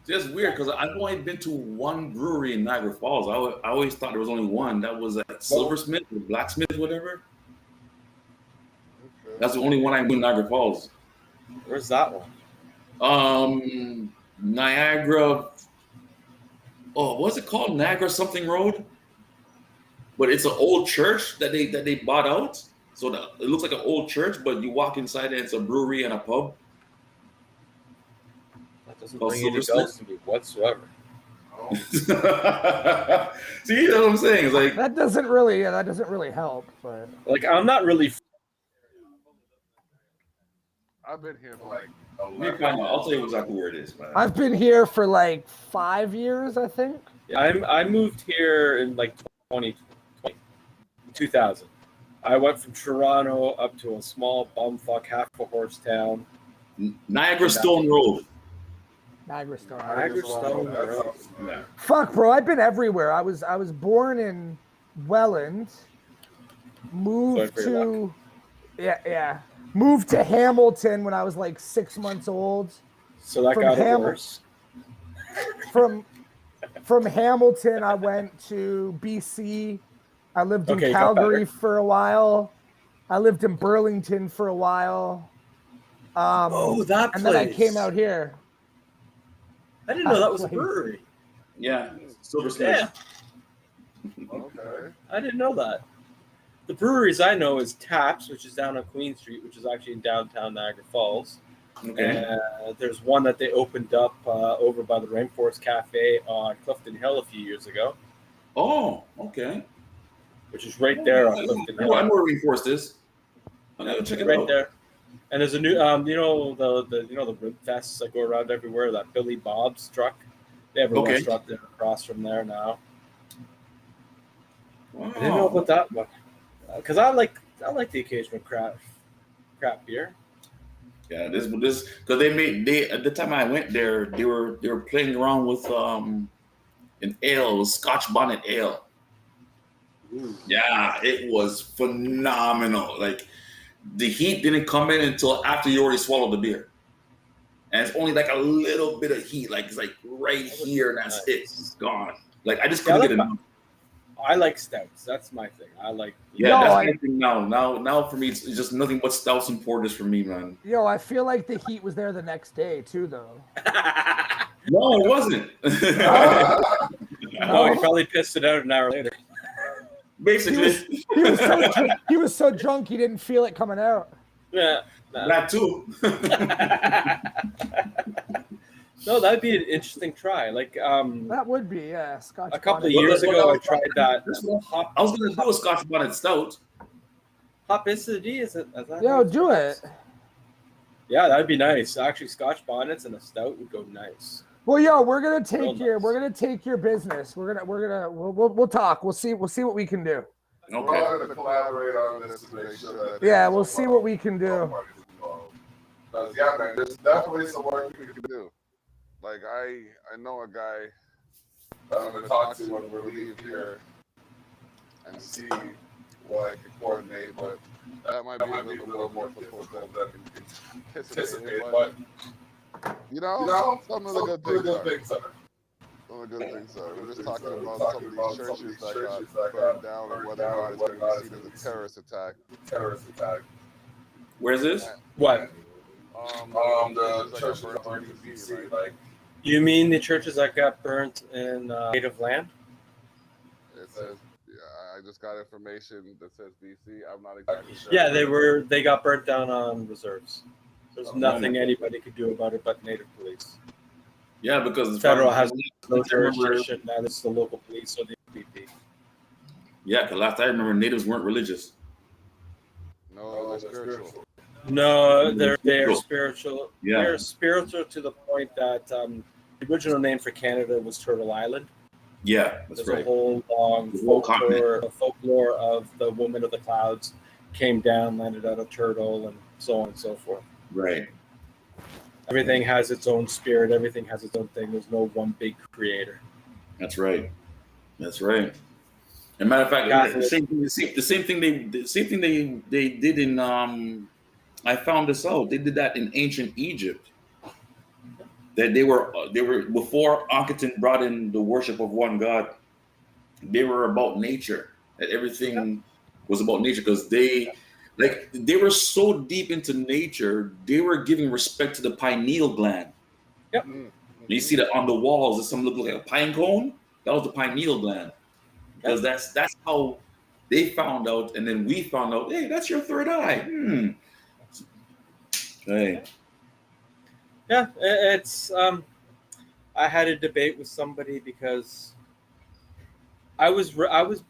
It's just weird because I've only been to one brewery in Niagara Falls. I always thought there was only one. That was at Silversmith or Blacksmith, whatever. Okay. That's the only one I've been in Niagara Falls. Where's that one? Niagara. Oh, what's it called? Niagara something road. But it's an old church that they bought out. So it looks like an old church, but you walk inside and it's a brewery and a pub. That doesn't bring any bells to me whatsoever. Oh. See, that's what I'm saying. It's like that doesn't really help. But like I'm not really. I've been here for like. I'll tell you exactly where it is, man. I've been here for like 5 years, I think. Yeah, I moved here in like 2000. I went from Toronto up to a small bumfuck half a horse town. Niagara Stone Road. Niagara Stone Road. Yeah. Fuck, bro, I've been everywhere. I was born in Welland, moved to Yeah. Moved to Hamilton when I was like 6 months old. So that got worse. From Hamilton, I went to BC. I lived in Calgary for a while. I lived in Burlington for a while. That place. And then I came out here. I didn't know that was a brewery. Yeah, Silver Smith. Okay. I didn't know that. The breweries I know is Taps, which is down on Queen Street, which is actually in downtown Niagara Falls. Okay. There's one that they opened up over by the Rainforest Cafe on Clifton Hill a few years ago. Oh, okay. Which is right there on Clifton Hill. I know where Rainforest is. I'm gonna check it right out. There. And there's a new, the rib fests that go around everywhere. That Billy Bob's truck. They have a restaurant there across from there now. Wow. I didn't know about that one because I like the occasional craft beer. Yeah, this because they at the time I went there, they were playing around with an ale, Scotch bonnet ale. Ooh. Yeah, it was phenomenal. Like the heat didn't come in until after you already swallowed the beer, and it's only like a little bit of heat, like it's like right here, and that's it. It's gone. Like I just couldn't get enough. I like stouts. That's my thing. I like. Yeah, that's my thing now. Now for me, it's just nothing but stouts and porters for me, man. Yo, I feel like the heat was there the next day too, though. No, it wasn't. No, he probably pissed it out an hour later. Basically, he was so drunk he didn't feel it coming out. Yeah, that too. No, that'd be an interesting try. Like that would be, yeah. Scotch. A couple of years ago, I tried that. I was gonna do a Scotch bonnet stout. Hopicity, is it? Yo, do it. Yeah, that'd be nice. Actually, Scotch bonnets and a stout would go nice. Well, yo, we're gonna take your business. We'll talk. We'll see what we can do. Okay. We're gonna collaborate on this to make sure that. Yeah, we'll see what we can do. Yeah, man, there's definitely some work we can do. Like I know a guy that I'm gonna talk to when we leave here and see what I can coordinate, but that might be a little more difficult than anticipated. But you know, some of the good things are. Some of the good things are. We're just talking about some of these churches that got burned down and whether or not it's going to be seen as a terrorist attack. Where's this? What? The church that burned in BC, like. You mean the churches that got burnt in native land? It says, I just got information that says BC. I'm not exactly sure. Yeah, they got burnt down on reserves. There's nothing anybody could do about it but native police. Yeah, because the federal has no jurisdiction. That is the local police or the PP. Yeah, because last I remember, natives weren't religious. No, they're spiritual. No, they're spiritual. Yeah. They're spiritual to the point that the original name for Canada was Turtle Island. Yeah, that's There's right. a whole long folklore of the woman of the clouds came down, landed on a turtle, and so on and so forth. Right. Everything has its own spirit. Everything has its own thing. There's no one big creator. That's right. That's right. As a matter of fact, the same thing they did in I found this out. They did that in ancient Egypt. That they were before Akhenaten brought in the worship of one god. They were about nature. That everything was about nature because they were so deep into nature. They were giving respect to the pineal gland. Yep. You see that on the walls. There's some look like a pine cone. That was the pineal gland. Because that's how they found out, and then we found out. Hey, that's your third eye. Hey. Yeah, it's. I had a debate with somebody because I was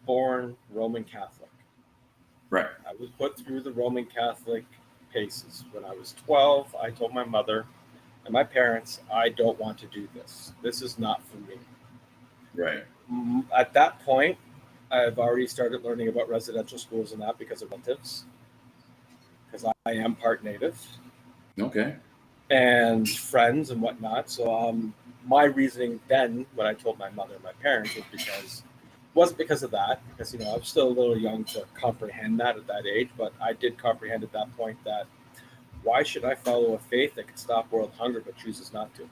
born Roman Catholic. Right. I was put through the Roman Catholic paces. When I was 12, I told my mother and my parents, I don't want to do this. This is not for me. Right. At that point, I've already started learning about residential schools and that because of relatives. Because I am part native. Okay. And friends and whatnot. So my reasoning then, when I told my mother and my parents, was because, wasn't because of that, because I was still a little young to comprehend that at that age, but I did comprehend at that point that why should I follow a faith that could stop world hunger but chooses not to?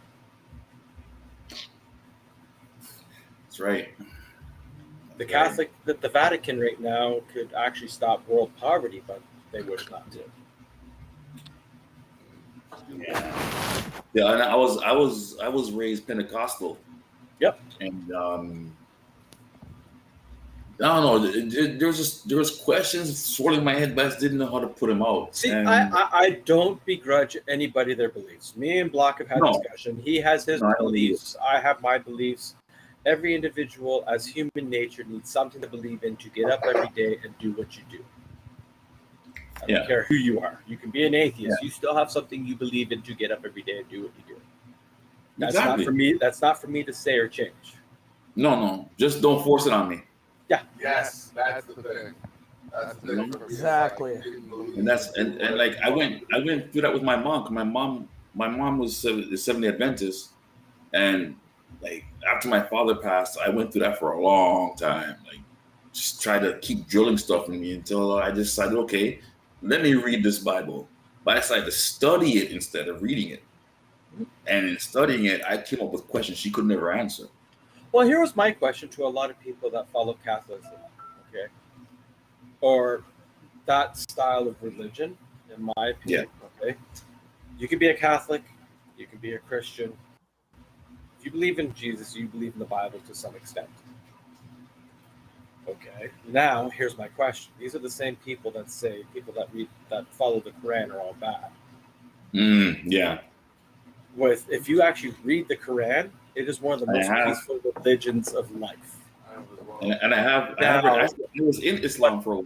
That's right. The Catholic, the Vatican right now could actually stop world poverty, but they wish not to. Yeah, and I was raised Pentecostal. Yep. And I don't know. There was questions swirling in my head, but I just didn't know how to put them out. See, and I don't begrudge anybody their beliefs. Me and Block have had discussion. He has his beliefs. I have my beliefs. Every individual, as human nature, needs something to believe in to get up every day and do what you do. I don't care who you are. You can be an atheist. You still have something you believe in to get up every day and do what you do. That's not for me. That's not for me to say or change. No. Just don't force it on me. Yeah. Yes, that's the thing. That's the thing. Exactly. And that's and like I went through that with my mom. My mom was the Seventh-day Adventist, and like after my father passed, I went through that for a long time. Like just try to keep drilling stuff in me until I decided, okay, let me read this Bible. But I decided to study it instead of reading it. And in studying it, I came up with questions she could never answer. Well, here was my question to a lot of people that follow Catholicism, okay? Or that style of religion, in my opinion, okay? You can be a Catholic, you can be a Christian. If you believe in Jesus, you believe in the Bible to some extent. Okay, now here's my question. These are the same people that say people that follow the Quran are all bad. Yeah. If you actually read the Quran, it is one of the most peaceful religions of life. And I was in Islam for a while.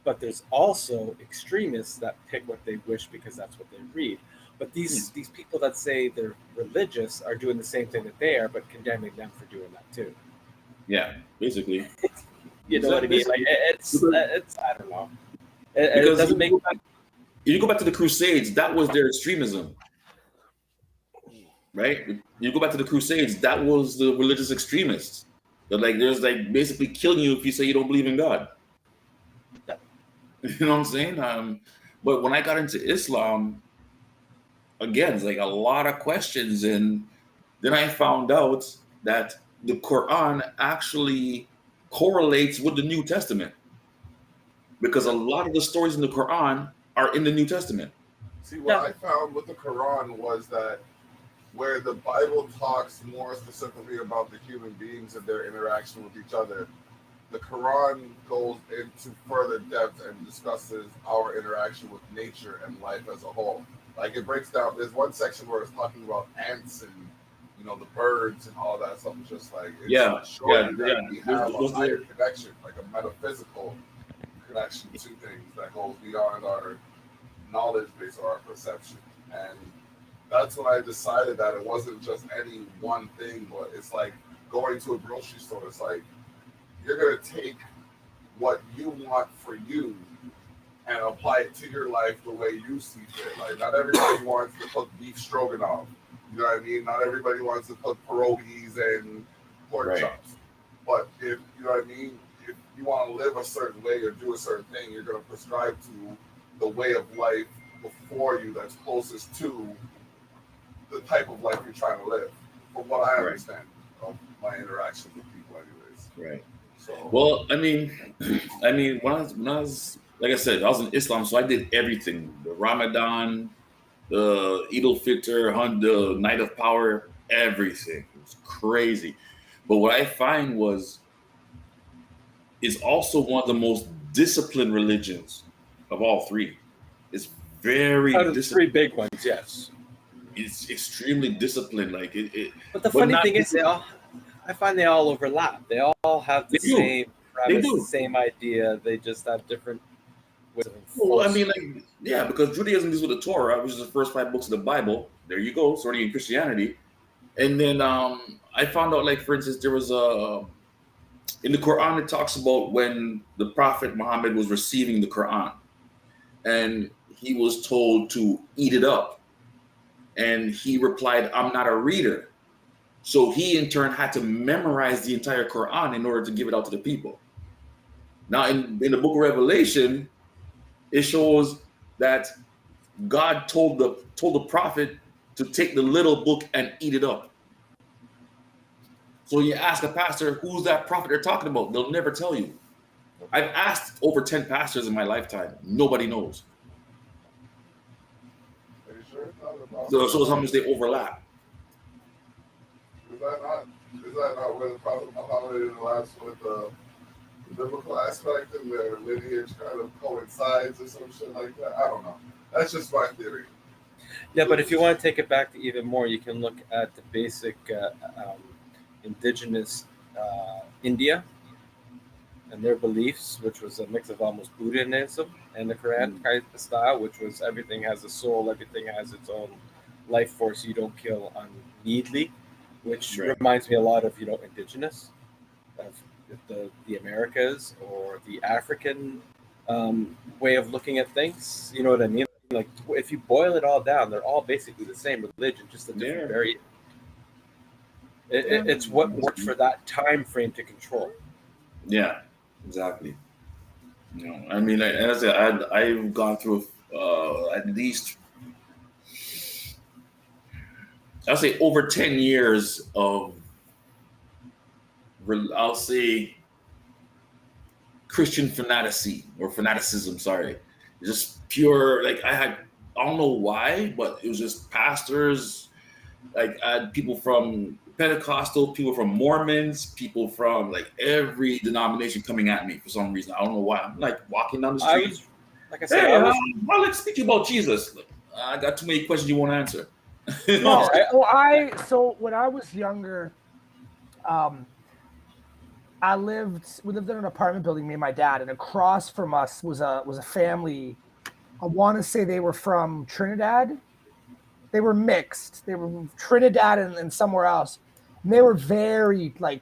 But there's also extremists that pick what they wish because that's what they read. But these people that say they're religious are doing the same thing that they are, but condemning them for doing that too. Yeah, basically. You know what I mean? Like it's I don't know. It doesn't make. If you go back to the Crusades, that was their extremism, right? You go back to the Crusades, that was the religious extremists. There's basically killing you if you say you don't believe in God. You know what I'm saying? But when I got into Islam, again, it's like a lot of questions, and then I found out that the Quran actually correlates with the New Testament, because a lot of the stories in the Quran are in the New Testament. See, what I found with the Quran was that where the Bible talks more specifically about the human beings and their interaction with each other, the Quran goes into further depth and discusses our interaction with nature and life as a whole. Like it breaks down, there's one section where it's talking about ants and the birds and all that stuff. It's just like we have a higher connection, like a metaphysical connection to things that goes beyond our knowledge base or our perception. And that's when I decided that it wasn't just any one thing, but it's like going to a grocery store. It's like you're gonna take what you want for you and apply it to your life the way you see fit. Like not everybody wants to cook beef stroganoff. You know what I mean? Not everybody wants to cook pierogies and pork chops. But if you know what I mean, if you want to live a certain way or do a certain thing, you're going to prescribe to the way of life before you that's closest to the type of life you're trying to live. From what I understand of my interactions with people, anyways. Right. So, well, I mean, when I was like I said, I was in Islam, so I did everything: the Ramadan, the Eid al-Fitr, the Night of Power, everything. It was crazy. But what I find is also one of the most disciplined religions of all three. It's very disciplined. Three big ones, yes. It's extremely disciplined. But the funny thing is, I find they all overlap. They all have the same premise, the same idea. They just have different. Well, I mean, because Judaism is with the Torah, which is the first 5 books of the Bible. There you go, sort of in Christianity. And then I found out, for instance, there was in the Quran, it talks about when the Prophet Muhammad was receiving the Quran, and he was told to eat it up. And he replied, "I'm not a reader." So he in turn had to memorize the entire Quran in order to give it out to the people. Now in the book of Revelation, it shows that God told the prophet to take the little book and eat it up. So you ask a pastor, who's that prophet they're talking about? They'll never tell you. I've asked over 10 pastors in my lifetime. Nobody knows. Are you sure it's not about? So it shows how much they overlap. Is that not where the Prophet Muhammad interacts with the biblical aspect and their lineage kind of coincides or some shit like that? I don't know. That's just my theory. Yeah, but if you want to take it back to even more, you can look at the basic indigenous India and their beliefs, which was a mix of almost Buddhism and the Quran kind of style, which was everything has a soul, everything has its own life force. You don't kill unneedly, which reminds me a lot of indigenous, of the Americas or the African way of looking at things. You know what I mean? Like if you boil it all down, they're all basically the same religion, just a different variant. It's what worked for that time frame to control. Yeah, exactly. I mean, as I said, I've gone through at least, I'll say, over 10 years of, I'll say, Christian fanaticism. Sorry, just pure. Like I don't know why, but it was just pastors. Like I had people from Pentecostal, people from Mormons, people from like every denomination coming at me for some reason. I don't know why. I'm like walking down the street. Like I said, let's speak about Jesus. I got too many questions you won't answer. No, so when I was younger, we lived in an apartment building, me and my dad, and across from us was a family. I want to say they were from Trinidad. They were mixed. They were Trinidad and somewhere else. And they were very like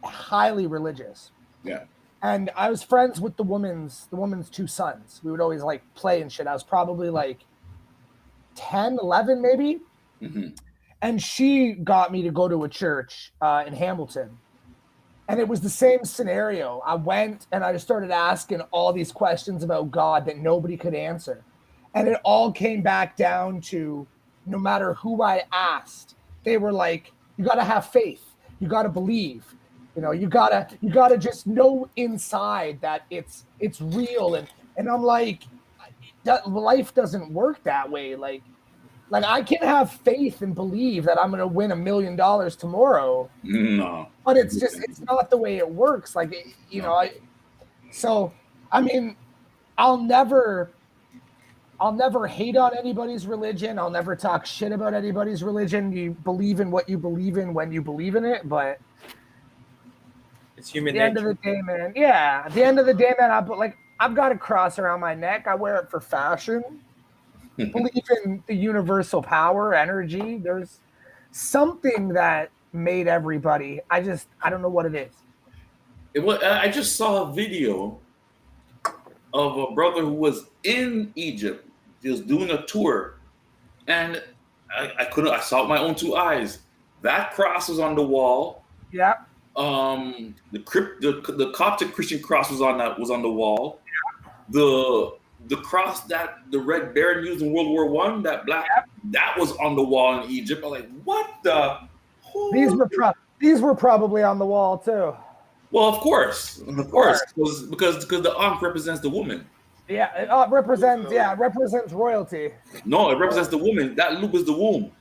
highly religious. Yeah. And I was friends with the woman's two sons. We would always like play and shit. I was probably like 10, 11 maybe. Mm-hmm. And she got me to go to a church in Hamilton. And it was the same scenario. I went and I just started asking all these questions about God that nobody could answer. And it all came back down to no matter who I asked, they were like, you got to have faith. You got to believe. You gotta just know inside that it's real. And I'm like, life doesn't work that way. Like I can have faith and believe that I'm going to win $1 million tomorrow. No. But it's not the way it works. Like, I'll never hate on anybody's religion. I'll never talk shit about anybody's religion. You believe in what you believe in when you believe in it, but it's human nature. At the end of the day, man, I've got a cross around my neck. I wear it for fashion. Believe in the universal power, energy. There's something that made everybody. I don't know what it is. I just saw a video of a brother who was in Egypt. He was doing a tour, and I saw it with my own two eyes. That cross was on the wall. Yeah. The Coptic Christian cross was on the wall. Yeah. The cross that the Red Baron used in World War I, that black, that was on the wall in Egypt. I'm like, what the? These were probably on the wall too. Well, of course, because the Ankh represents the woman. Yeah, it represents royalty. No, it represents the woman. That loop is the womb.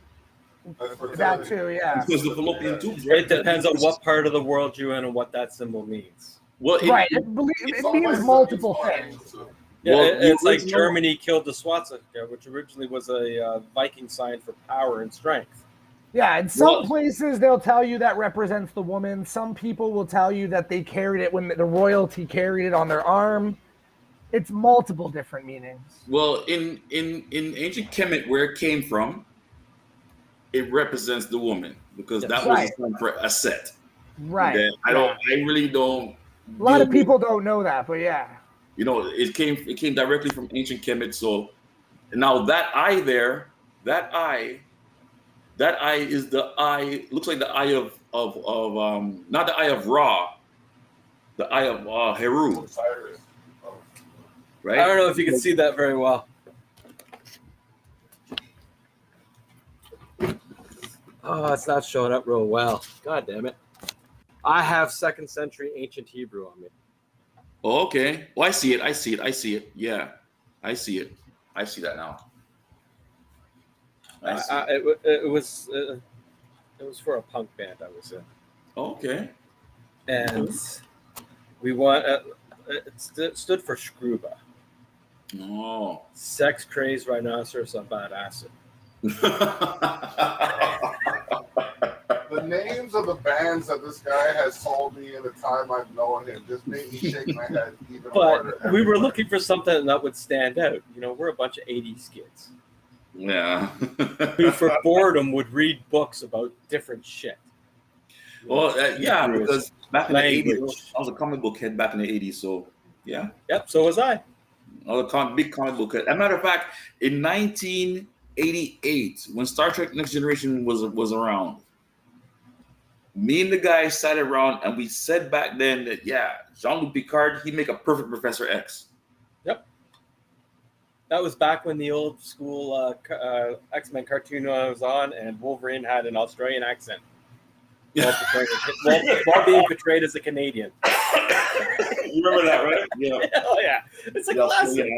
That too, yeah. Because the fallopian tubes. Right? It depends on what part of the world you're in and what that symbol means. Well, it means multiple things. Yeah, it's like Germany killed the swastika, which originally was a Viking sign for power and strength. Yeah, in some places they'll tell you that represents the woman. Some people will tell you that they carried it when the royalty carried it on their arm. It's multiple different meanings. Well, in ancient Kemet, where it came from, it represents the woman because that was a sign for Aset. Right. I really don't. A lot of people don't know that, but yeah. It came directly from ancient Kemet. So now that eye That eye is the eye. Looks like the eye of not the eye of Ra, the eye of Heru, Osiris. Oh. right? I don't know if you can see that very well. Oh, it's not showing up real well. God damn it. I have 2nd century ancient Hebrew on me. Oh, okay. Well, I see it. Yeah, I see it. I see that now. I see it. It was for a punk band I was in. Okay. And we want it stood for Scruba. Oh. Sex crazed rhinoceros on bad acid. The names of the bands that this guy has told me in the time I've known him just made me shake my head even harder. But we were looking for something that would stand out. You know, we're a bunch of 80s kids Yeah. who, for boredom, would read books about different shit. Well, yeah, because back in Language. the 80s, I was a comic book kid back in the 80s, so yeah. Yep, so was I. I was a big comic book kid. As a matter of fact, in 1988, when Star Trek Next Generation was around, me and the guys sat around and we said back then that, yeah, Jean-Luc Picard, he'd make a perfect Professor X. Yep. That was back when the old school X-Men cartoon was on and Wolverine had an Australian accent. While being portrayed as a Canadian. You remember that, right? Yeah. Hell yeah. It's a classic.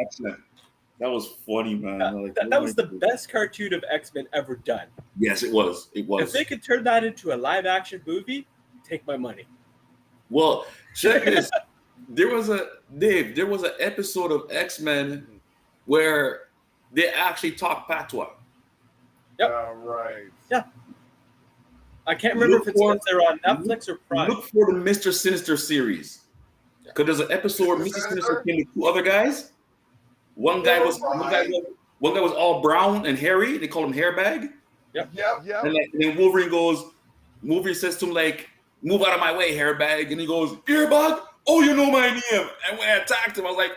That was funny, man. That was the best cartoon of X-Men ever done. Yes, it was. It was. If they could turn that into a live-action movie, take my money. Well, check this. There was an episode of X-Men where they actually talked patois. Yep. Right. Yeah. I can't remember if they're on Netflix or Prime. Look for the Mr. Sinister series. Because there's an episode where Mr. Sinister came with 2 other guys. One guy was all brown and hairy. They call him Hairbag. Yep. And then Wolverine says to him, like, move out of my way, Hairbag. And he goes, Earbug? Oh, you know my name. And when I attacked him, I was like,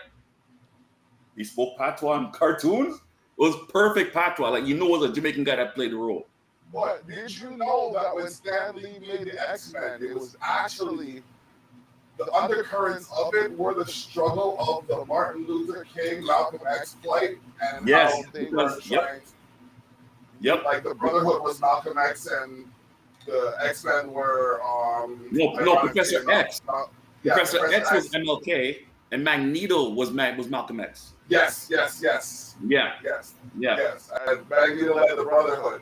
he spoke patois in cartoons? It was perfect patois. Like, you know, it was a Jamaican guy that played the role. But did you know that when Stan Lee made the X-Men, it was actually the undercurrents of it were the struggle of the Martin Luther King, Malcolm X plight, and how they were trying Yep. Like the Brotherhood was Malcolm X and the X-Men were no, Professor X. Professor X was MLK and Magneto was Malcolm X. Yes. Yeah. And Magneto led the Brotherhood.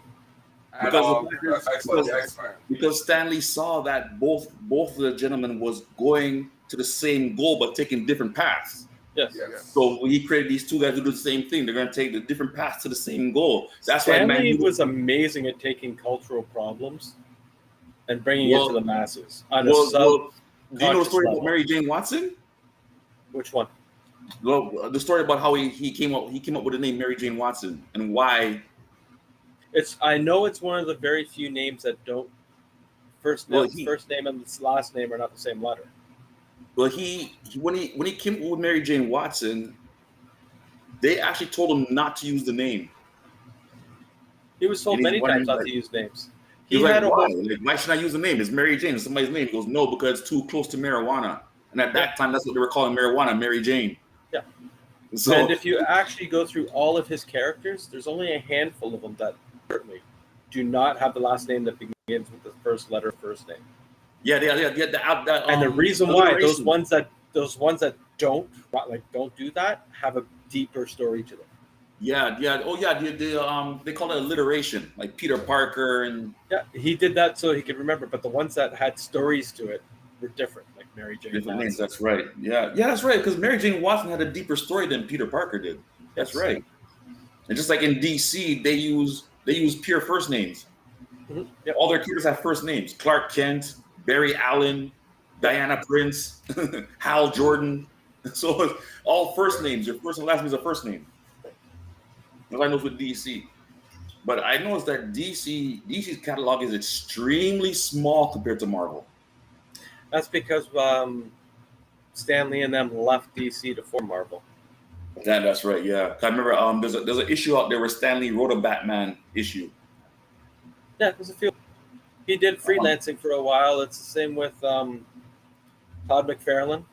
Because Stanley saw that both of the gentlemen was going to the same goal but taking different paths. Yes. So he created these 2 guys to do the same thing. They're going to take the different paths to the same goal. That's Stanley why was amazing at taking cultural problems and bringing it to the masses. On do you know the story about Mary Jane Watson? Which one? Well, the story about how he came up with the name Mary Jane Watson and why. I know it's one of the very few names that don't first name and last name are not the same letter. Well, when he came up with Mary Jane Watson, they actually told him not to use the name. He was told many times not to use names. He was like, why should I use the name? It's Mary Jane. It's somebody's name. He goes, no, because it's too close to marijuana. And at that time, that's what they were calling marijuana, Mary Jane. Yeah. So, and if you actually go through all of his characters, there's only a handful of them that certainly do not have the last name that begins with the first letter of first name. Yeah. And the reason why those ones that don't do that have a deeper story to them. Yeah. Oh, yeah. They call it alliteration, like Peter Parker and. Yeah, he did that so he could remember. But the ones that had stories to it were different, like Mary Jane. Different names. That's right. Yeah, that's right. Because Mary Jane Watson had a deeper story than Peter Parker did. That's right. And just like in DC, they use pure first names. Mm-hmm. Yep. All their characters have first names: Clark Kent, Barry Allen, Diana Prince, Hal Jordan. So it's all first names. Your first and last name is a first name. That's what I know with DC. But I noticed that DC's catalog is extremely small compared to Marvel. That's because Stan Lee and them left DC to form Marvel. Yeah, that's right. Yeah, I remember there's an issue out there where Stan Lee wrote a Batman issue. Yeah, it was a few. He did freelancing for a while. It's the same with Todd McFarlane.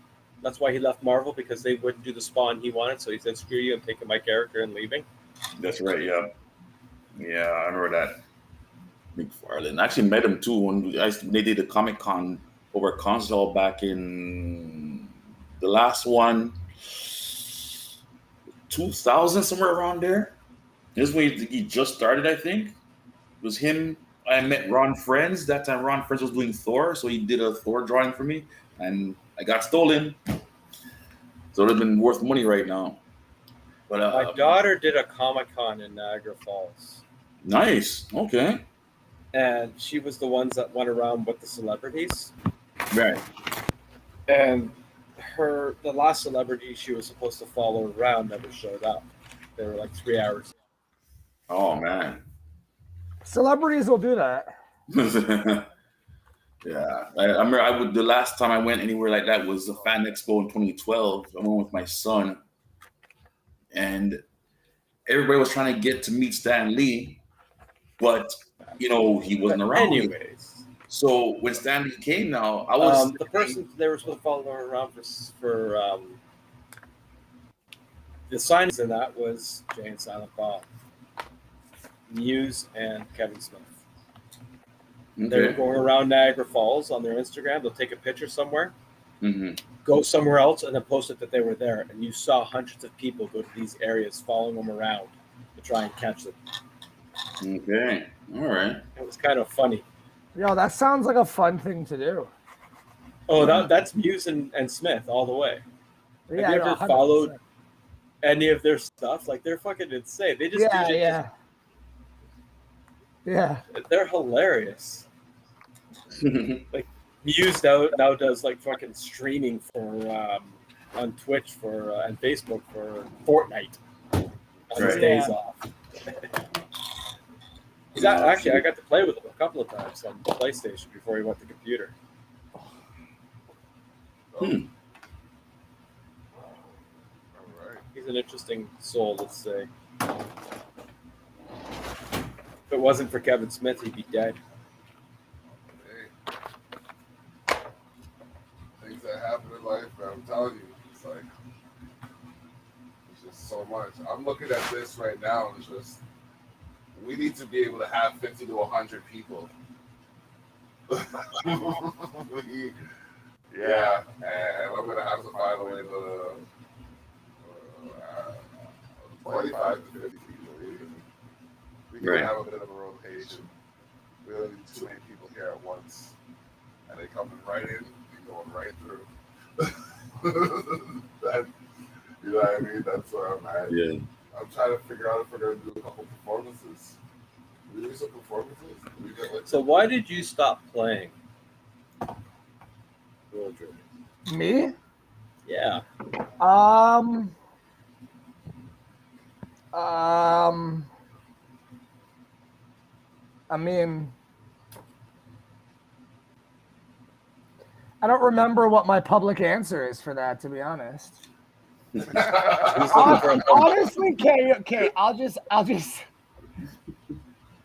That's why he left Marvel, because they wouldn't do the Spawn he wanted. So he said, "Screw you! I'm taking my character and leaving." That's right. Yeah, yeah, I remember that. McFarlane. I actually met him too when they did the Comic Con over console back in the last one, 2000, somewhere around there. This is when he just started, I think. It was him. I met Ron Friends. That time Ron Friends was doing Thor, so he did a Thor drawing for me, and I got stolen. So it would have been worth money right now. But My daughter did a Comic-Con in Niagara Falls. Nice. Okay. And she was the ones that went around with the celebrities. Right. And the last celebrity she was supposed to follow around never showed up. They were like 3 hours. Oh man. Celebrities will do that. Yeah, I remember the last time I went anywhere like that was the Fan Expo in 2012. I went with my son, and everybody was trying to get to meet Stan Lee, but he wasn't around. Anyways, so when Stan Lee came, now I was the person they were supposed to follow around for the signings, and that was Jay and Silent Bob, Muse, and Kevin Smith. Okay. They were going around Niagara Falls on their Instagram. They'll take a picture somewhere, mm-hmm. go somewhere else, and then post it that they were there. And you saw hundreds of people go to these areas following them around to try and catch them. Okay. All right. It was kind of funny. Yo, that sounds like a fun thing to do. Oh, that's Muse and Smith all the way. Yeah, Have you ever followed any of their stuff? Like, they're fucking insane. They just Yeah. They're hilarious. Like, Muse now does like fucking streaming for on Twitch and Facebook for Fortnite on his days off. Actually, I got to play with him a couple of times on the PlayStation before he went to computer. All right. He's an interesting soul, let's say. If it wasn't for Kevin Smith, he'd be dead. Hey. Things that happen in life, man, I'm telling you, it's just so much. I'm looking at this right now, and it's just, we need to be able to have 50 to 100 people. Yeah, and I'm gonna have to find a way to 25 to 50 people. We can have a bit of a rotation. We don't need too many people here at once, and they coming right in and going right through. You know what I mean? That's where I'm at. Yeah. I'm trying to figure out if we're gonna do a couple performances. We do some performances. So why did you stop playing? Wooldridge? Me? Yeah. I mean, I don't remember what my public answer is for that, to be honest. Honestly, okay, I'll just I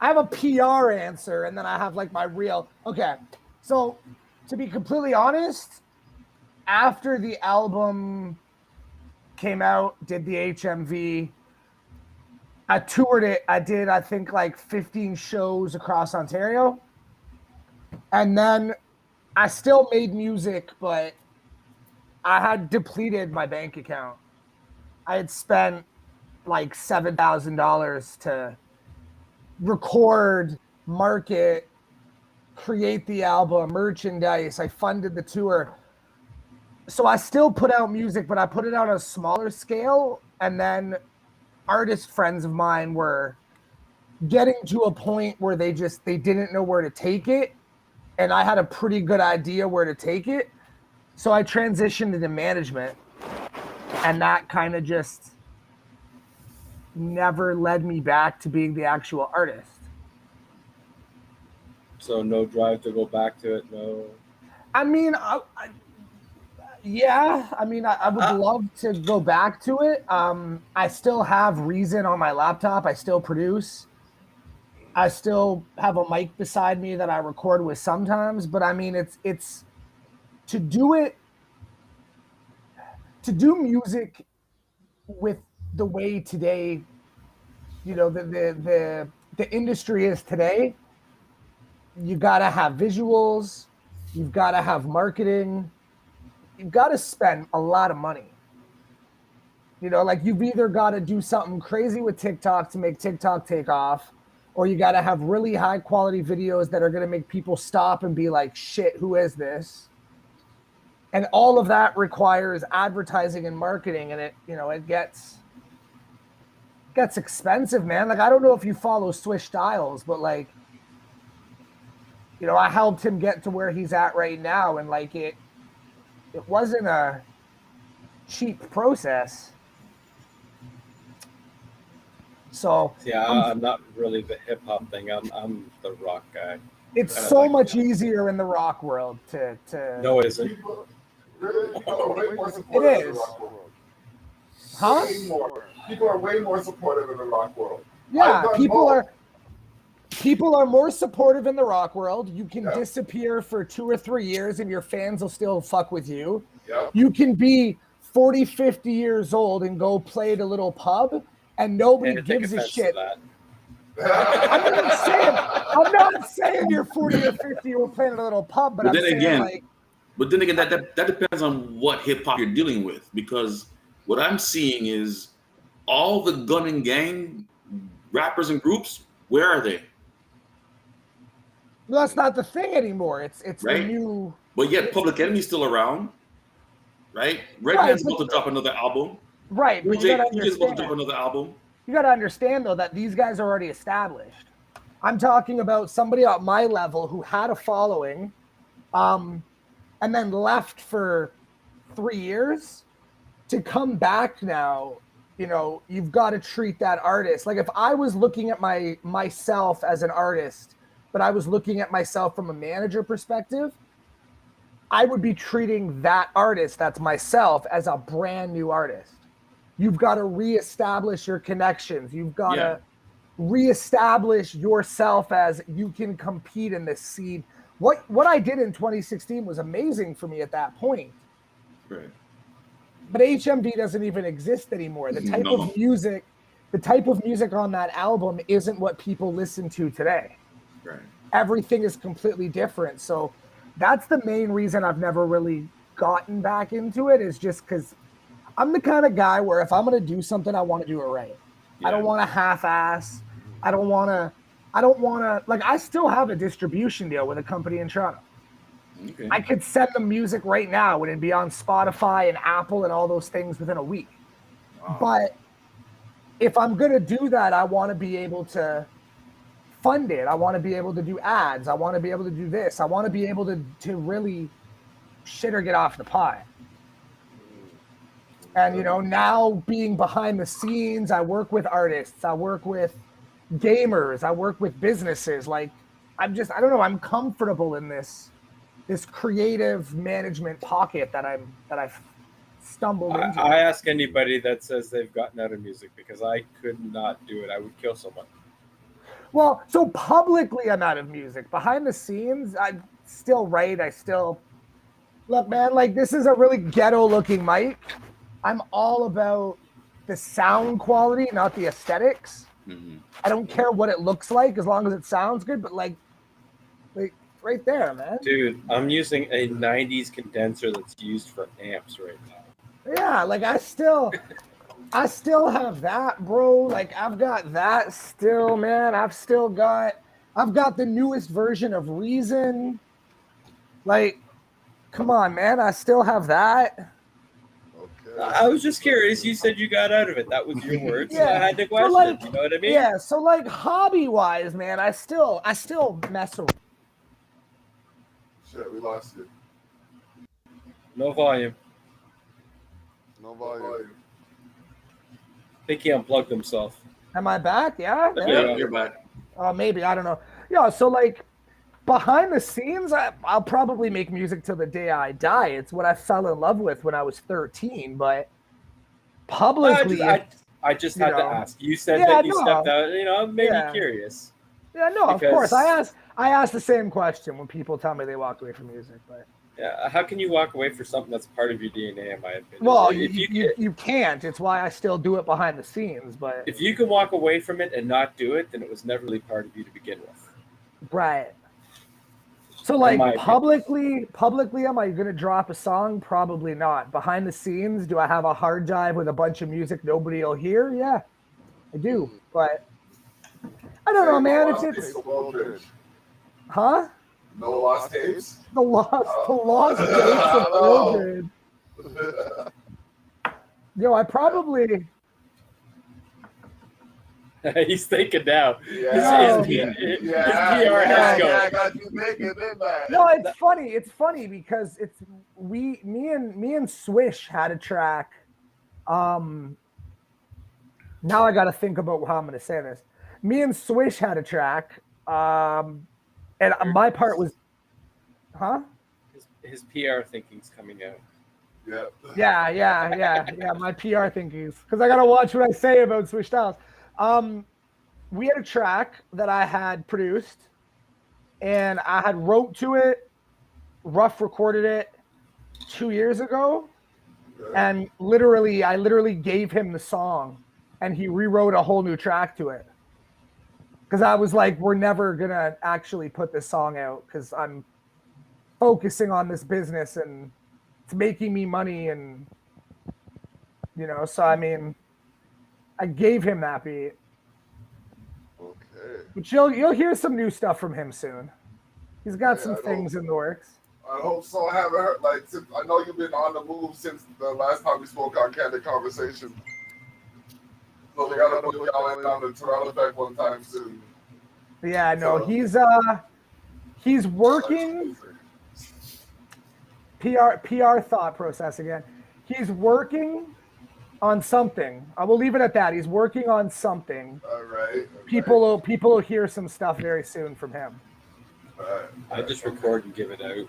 have a PR answer, and then I have like my real. Okay, so to be completely honest, after the album came out, did the HMV, I toured it. I did, I think, like 15 shows across Ontario, and then I still made music, but I had depleted my bank account. I had spent like $7,000 to record, market, create the album, merchandise. I funded the tour. So I still put out music, but I put it out on a smaller scale. And then artist friends of mine were getting to a point where they didn't know where to take it. And I had a pretty good idea where to take it. So I transitioned into management, and that kind of just never led me back to being the actual artist. So no drive to go back to it, no. I mean, I would love to go back to it. I still have Reason on my laptop. I still produce. I still have a mic beside me that I record with sometimes, but I mean, it's to do music with the way today, the industry is today. You got to have visuals, you've got to have marketing, you've got to spend a lot of money. Like you've either got to do something crazy with TikTok to make TikTok take off, or you got to have really high quality videos that are going to make people stop and be like, shit, who is this? And all of that requires advertising and marketing, and it gets expensive, man. Like, I don't know if you follow Swish Styles, but like, I helped him get to where he's at right now, and like it wasn't a cheap process. So yeah, I'm not really the hip hop thing. I'm the rock guy. It's so much easier in the rock world to. No, it isn't. It is. Huh? People are way more supportive in the rock world. Yeah, people are more supportive in the rock world. You can disappear for 2 or 3 years and your fans will still fuck with you. Yep. You can be 40, 50 years old and go play at a little pub and nobody gives a shit. I'm not saying you're 40 or 50 you're playing at a little pub, but I'm saying that depends on what hip hop you're dealing with, because what I'm seeing is all the gun and gang rappers and groups, where are they? Well, that's not the thing anymore. It's right? The new. But yet Public Enemy's still around, right? Redman's about to drop another album. Right. But DJ's about to drop another album. You got to understand, though, that these guys are already established. I'm talking about somebody at my level who had a following and then left for 3 years to come back now. You've got to treat that artist. Like if I was looking at myself as an artist, but I was looking at myself from a manager perspective, I would be treating that artist, that's myself, as a brand new artist. You've got to reestablish your connections. You've got to reestablish yourself as you can compete in this scene. What I did in 2016 was amazing for me at that point. Right. But HMD doesn't even exist anymore. The type of music on that album isn't what people listen to today. Right. Everything is completely different. So that's the main reason I've never really gotten back into it, is just because I'm the kind of guy where if I'm going to do something, I want to do it right. Yeah. I don't want to half-ass. I don't want to, like, I still have a distribution deal with a company in Toronto. Okay. I could send them music right now and it'd be on Spotify and Apple and all those things within a week. Wow. But if I'm going to do that, I want to be able to fund it. I want to be able to do ads. I want to be able to do this. I want to be able to really shit or get off the pot. And, now being behind the scenes, I work with artists. I work with gamers. I work with businesses. Like, I don't know. I'm comfortable in this creative management pocket that I've stumbled into. I ask anybody that says they've gotten out of music, because I could not do it. I would kill someone. Well, so publicly I'm out of music. Behind the scenes, I still write. Look, man, like, this is a really ghetto looking mic. I'm all about the sound quality, not the aesthetics. Mm-hmm. I don't care what it looks like as long as it sounds good, but like right there, man. Dude, I'm using a 90s condenser that's used for amps right now. Yeah, like I still have that, bro. Like I've got that still, man. I've got the newest version of Reason. Like, come on, man. I still have that. Okay. I was just curious. You said you got out of it. That was your words. Yeah. So I had to question. Like, you know what I mean? Yeah. So like hobby-wise, man, I still mess around. Shit, we lost you. No volume. No volume. I think he unplugged himself. Am I back? Yeah? Yeah, you're back. Maybe. I don't know. Yeah, so like behind the scenes, I'll probably make music till the day I die. It's what I fell in love with when I was 13, but publicly... I just had to ask. You said that you stepped out, made me curious. Yeah, no, of course. I ask the same question when people tell me they walked away from music, but yeah, how can you walk away for something that's part of your DNA? In my opinion, well, if you can't. It's why I still do it behind the scenes. But if you can walk away from it and not do it, then it was never really part of you to begin with. Right. So like publicly, am I gonna drop a song? Probably not. Behind the scenes, do I have a hard drive with a bunch of music nobody will hear? Yeah, I do. But I don't know, man. It's huh? No lost tapes. The lost tapes of Wooldridge. Yo, I probably. He's thinking now. Yeah. His PR has go. I got you thinking, didn't I? No, it's funny. It's funny because me and Swish had a track. Now I got to think about how I'm going to say this. Me and Swish had a track. And my part was, huh? His PR thinking's coming out. Yeah. My PR thinking's because I gotta watch what I say about Swish Styles. We had a track that I had produced, and I had wrote to it, rough recorded it 2 years ago, and I literally gave him the song, and he rewrote a whole new track to it. Because I was like, we're never gonna actually put this song out because I'm focusing on this business and it's making me money, and so I mean, I gave him that beat. Okay. But you'll hear some new stuff from him soon. He's got some things in the works. I hope so. I haven't heard, since, I know you've been on the move since the last time we spoke on Candid Conversation. So they gotta put y'all in on the Terrell Effect one time soon. Yeah, no, he's working. PR thought process again. He's working on something. I will leave it at that. He's working on something. All right. People will hear some stuff very soon from him. I just record and give it out.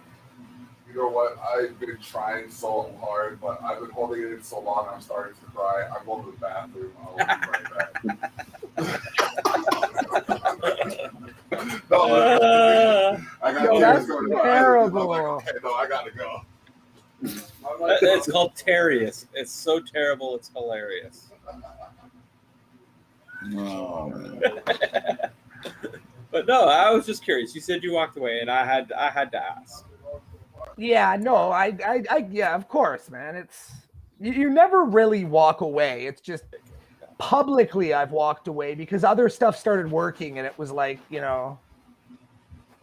You know what? I've been trying so hard, but I've been holding it in so long. I'm starting to cry. I'm going to the bathroom. I'll be right back. That's terrible. Okay, no, I gotta go. It's called Terrius. It's so terrible. It's hilarious. No. But no, I was just curious. You said you walked away, and I had to ask. Yeah, no, I yeah, of course, man. It's you never really walk away. It's just publicly I've walked away because other stuff started working, and it was like, you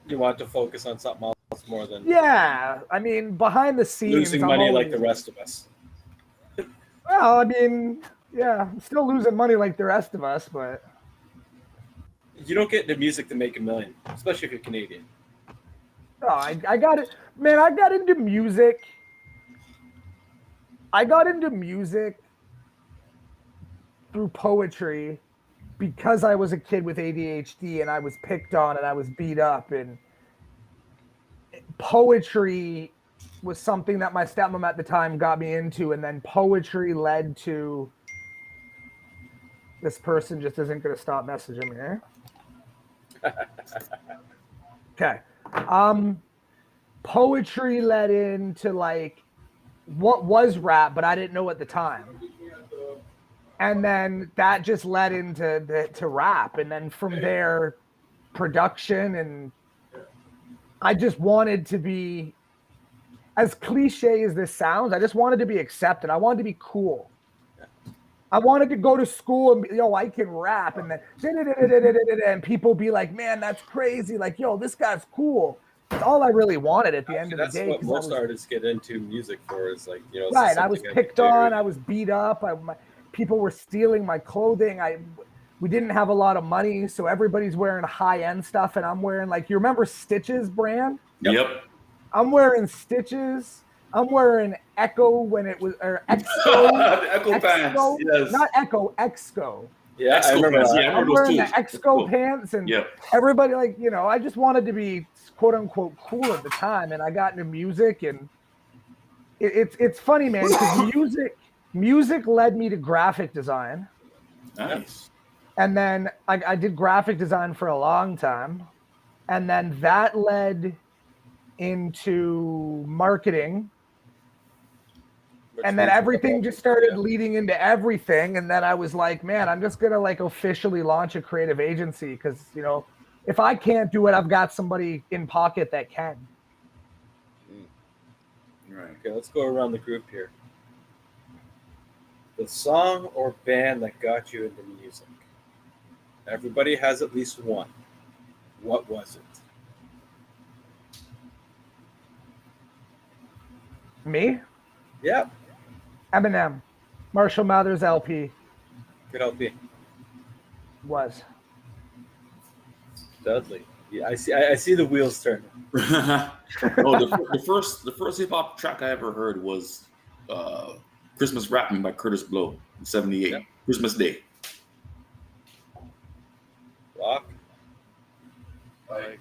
want to focus on something else more than I mean, behind the scenes, losing money like the rest of us. Well, I mean, yeah, I'm still losing money like the rest of us, but you don't get into music to make $1 million, especially if you're Canadian. No, I got it, man. I got into music through poetry because I was a kid with ADHD and I was picked on and I was beat up, and poetry was something that my stepmom at the time got me into, and then poetry led to this person just isn't going to stop messaging me. Okay. Poetry led into like what was rap, but I didn't know at the time. And then that just led into to rap. And then from there, production. And I just wanted to be, as cliche as this sounds, I just wanted to be accepted. I wanted to be cool. I wanted to go to school and be, I can rap. And then and people be like, man, that's crazy. Like, this guy's cool. That's all I really wanted at the end of the day. That's what most artists get into music for, is like, right. I was picked on. I was beat up. People were stealing my clothing. We didn't have a lot of money, so everybody's wearing high-end stuff, and I'm wearing, like, you remember Stitches brand? Yep. I'm wearing Stitches. I'm wearing Echo when it was, or Exco. Echo pants. Yes. Not Echo, Exco. Yeah, I remember that. Yeah, I'm wearing the Exco pants, and everybody, like, I just wanted to be quote-unquote cool at the time, and I got into music, and it's funny, man, because music led me to graphic design. Nice. And then I did graphic design for a long time. And then that led into marketing. And then everything just started leading into everything. And then I was like, man, I'm just going to like officially launch a creative agency because, you know, if I can't do it, I've got somebody in pocket that can. Right. Okay, let's go around the group here. The song or band that got you into music. Everybody has at least one. What was it? Me? Yep. Eminem. Marshall Mathers LP. Good LP. Was. Dudley. Yeah, I see the wheels turning. The first hip hop track I ever heard was Christmas Rapping by Curtis Blow in '78. Yep. Christmas Day. Rock. Like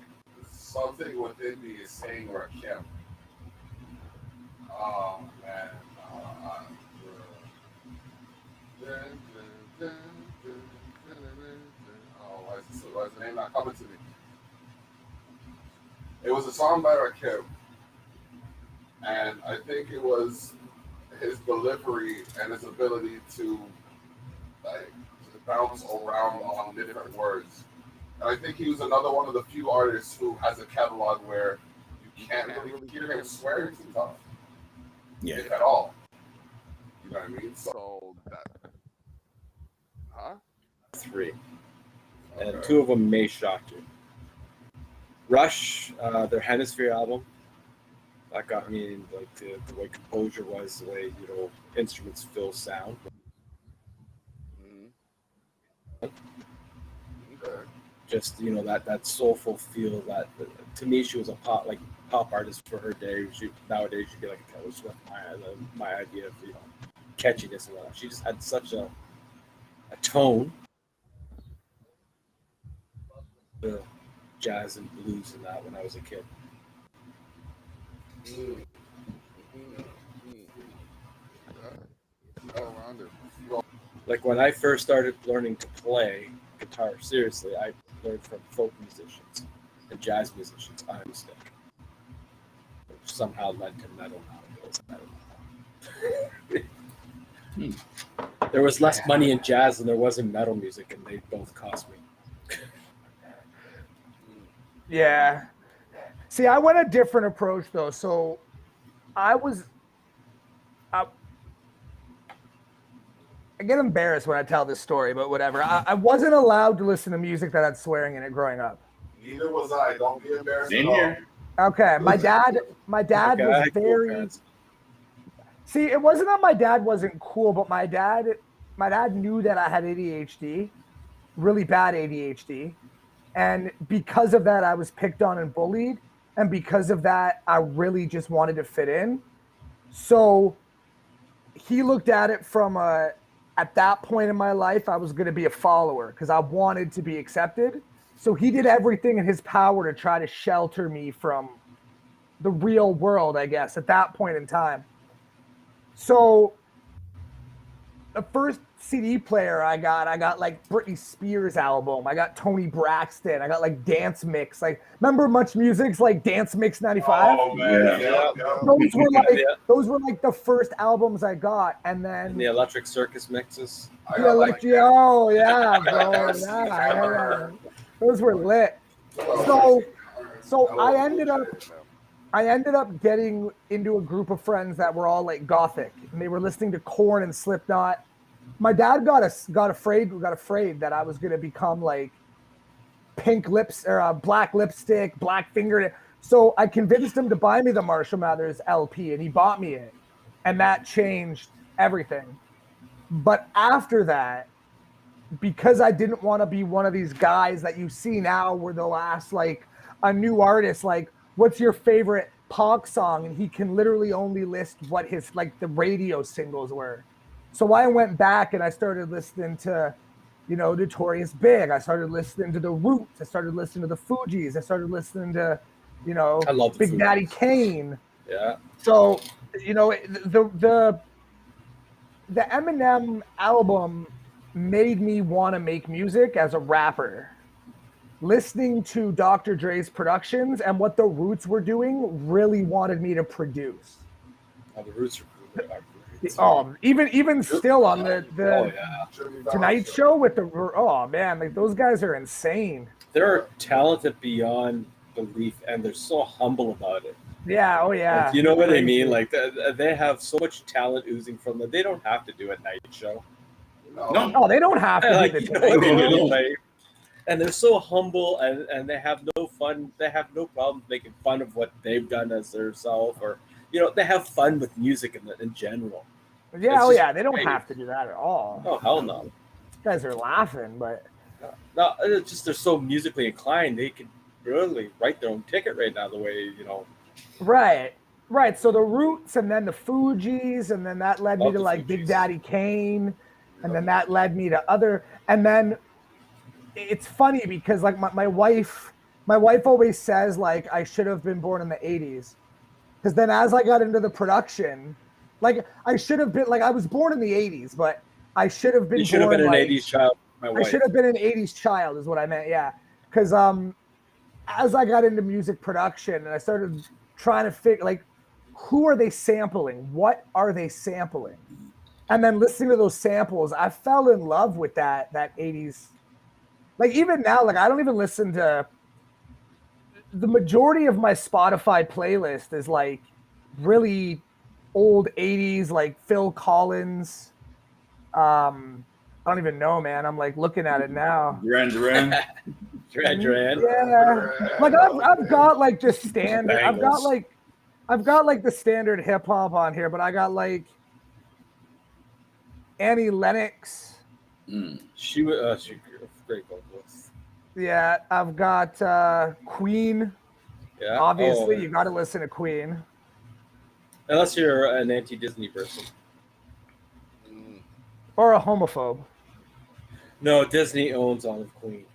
something within me is saying Rakim. Oh man. Why is the name not coming to me? It was a song by Rakim, and I think it was his delivery and his ability to like bounce around on different words. And I think he was another one of the few artists who has a catalog where you can't really hear him swearing too tough, if at all. You know what I mean? So that, huh? 3, and 2 of them may shock you. Rush, their Hemisphere album, that got me in like the way composure was, the way instruments fill sound. Okay. Just that soulful feel. That to me, she was a pop artist for her day. Nowadays she'd be like a Taylor Swift. My idea of catchiness and all that. She just had such a tone. The jazz and blues and that when I was a kid. Like when I first started learning to play guitar seriously, I learned from folk musicians and jazz musicians on a stick, which somehow led to metal nowadays. I don't know. There was less money in jazz than there was in metal music, and they both cost me. Yeah. See, I went a different approach though. So I get embarrassed when I tell this story, but whatever. I wasn't allowed to listen to music that had swearing in it growing up. Neither was I. Don't be embarrassed at all. Okay. My dad was very... See, it wasn't that my dad wasn't cool, but my dad knew that I had ADHD, really bad ADHD. And because of that, I was picked on and bullied. And because of that, I really just wanted to fit in. So he looked at it from at that point in my life, I was going to be a follower because I wanted to be accepted. So he did everything in his power to try to shelter me from the real world, I guess, at that point in time. So the first CD player I got like Britney Spears album. I got Tony Braxton. I got like Dance Mix. Like, remember Much Music's like Dance Mix 95? Oh man, yeah. Those were like the first albums I got, and then the Electric Circus mixes. Yeah, bro. Yeah. Those were lit. So I ended up getting into a group of friends that were all like gothic, and they were listening to Korn and Slipknot. My dad got afraid that I was gonna become like pink lips or black lipstick, black finger. So I convinced him to buy me the Marshall Mathers LP, and he bought me it, and that changed everything. But after that, because I didn't want to be one of these guys that you see now where they'll ask like a new artist, like, what's your favorite punk song? And he can literally only list what his, like, the radio singles were. So I went back and I started listening to, Notorious Big. I started listening to The Roots. I started listening to the Fugees. I started listening to, I love Big Daddy Kane. Yeah. So, the Eminem album made me want to make music as a rapper. Listening to Dr. Dre's productions and what the Roots were doing really wanted me to produce. Oh, the Roots are great. Even still on the Oh, yeah. Tonight Show with the man, like those guys are insane. They're talented beyond belief, and they're so humble about it. Yeah, oh yeah. Like, you know what I mean? Like they have so much talent oozing from them. They don't have to do a night show. No, they don't have to like, do you know what I mean? Like, and they're so humble, and they have no fun. They have no problem making fun of what they've done as themselves, or they have fun with music in general. Yeah, they don't have to do that at all. Oh, hell no. You guys are laughing, but no, it's just they're so musically inclined. They could really write their own ticket right now. The way Right. So the Roots, and then the Fugees, and then that led me to like Big Daddy Kane, and then that led me to other. And then it's funny because like my wife always says like I should have been born in the '80s, because then as I got into the production. Like I should have been I was born in the '80s, but I should have been. You should have been an '80s child. I should have been an '80s child, is what I meant. Yeah, because as I got into music production and I started trying to figure who are they sampling? What are they sampling? And then listening to those samples, I fell in love with that '80s. Like even now, I don't even listen to. The majority of my Spotify playlist is really old '80s, like Phil Collins. I don't even know, man. I'm looking at it now. Duran. Yeah, I've got just standard. I've got the standard hip hop on here, but I got Annie Lennox. She was great vocalist. Yeah, I've got Queen. Yeah, obviously you got to listen to Queen. Unless you're an anti-Disney person. Or a homophobe. No, Disney owns all of Queen.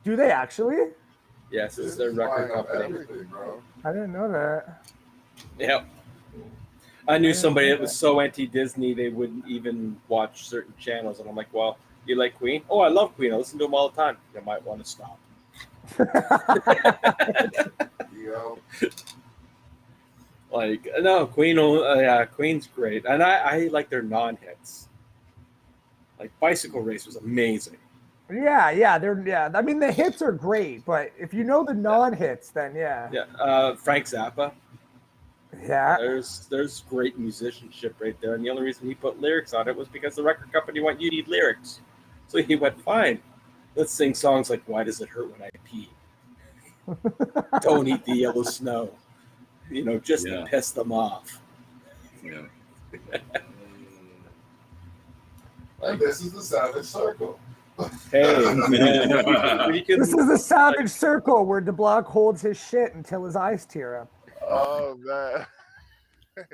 Do they actually? Yes, it's their record company. I didn't know that. Yep. I knew somebody that was so anti-Disney they wouldn't even watch certain channels. And I'm like, well, you like Queen? Oh, I love Queen. I listen to them all the time. You might want to stop. No, Queen's great, and I like their non-hits. Like Bicycle Race was amazing. Yeah. I mean, the hits are great, but if you know the non-hits, then yeah. Yeah, Frank Zappa. Yeah. There's great musicianship right there, and the only reason he put lyrics on it was because the record company went, you need lyrics, so he went, fine, let's sing songs like "Why Does It Hurt When I Pee," "Don't Eat the Yellow Snow." Just to piss them off. Yeah. And this is the Savage Circle. Hey, man. This is the Savage Circle where DeBlock holds his shit until his eyes tear up. Oh, man. Hey,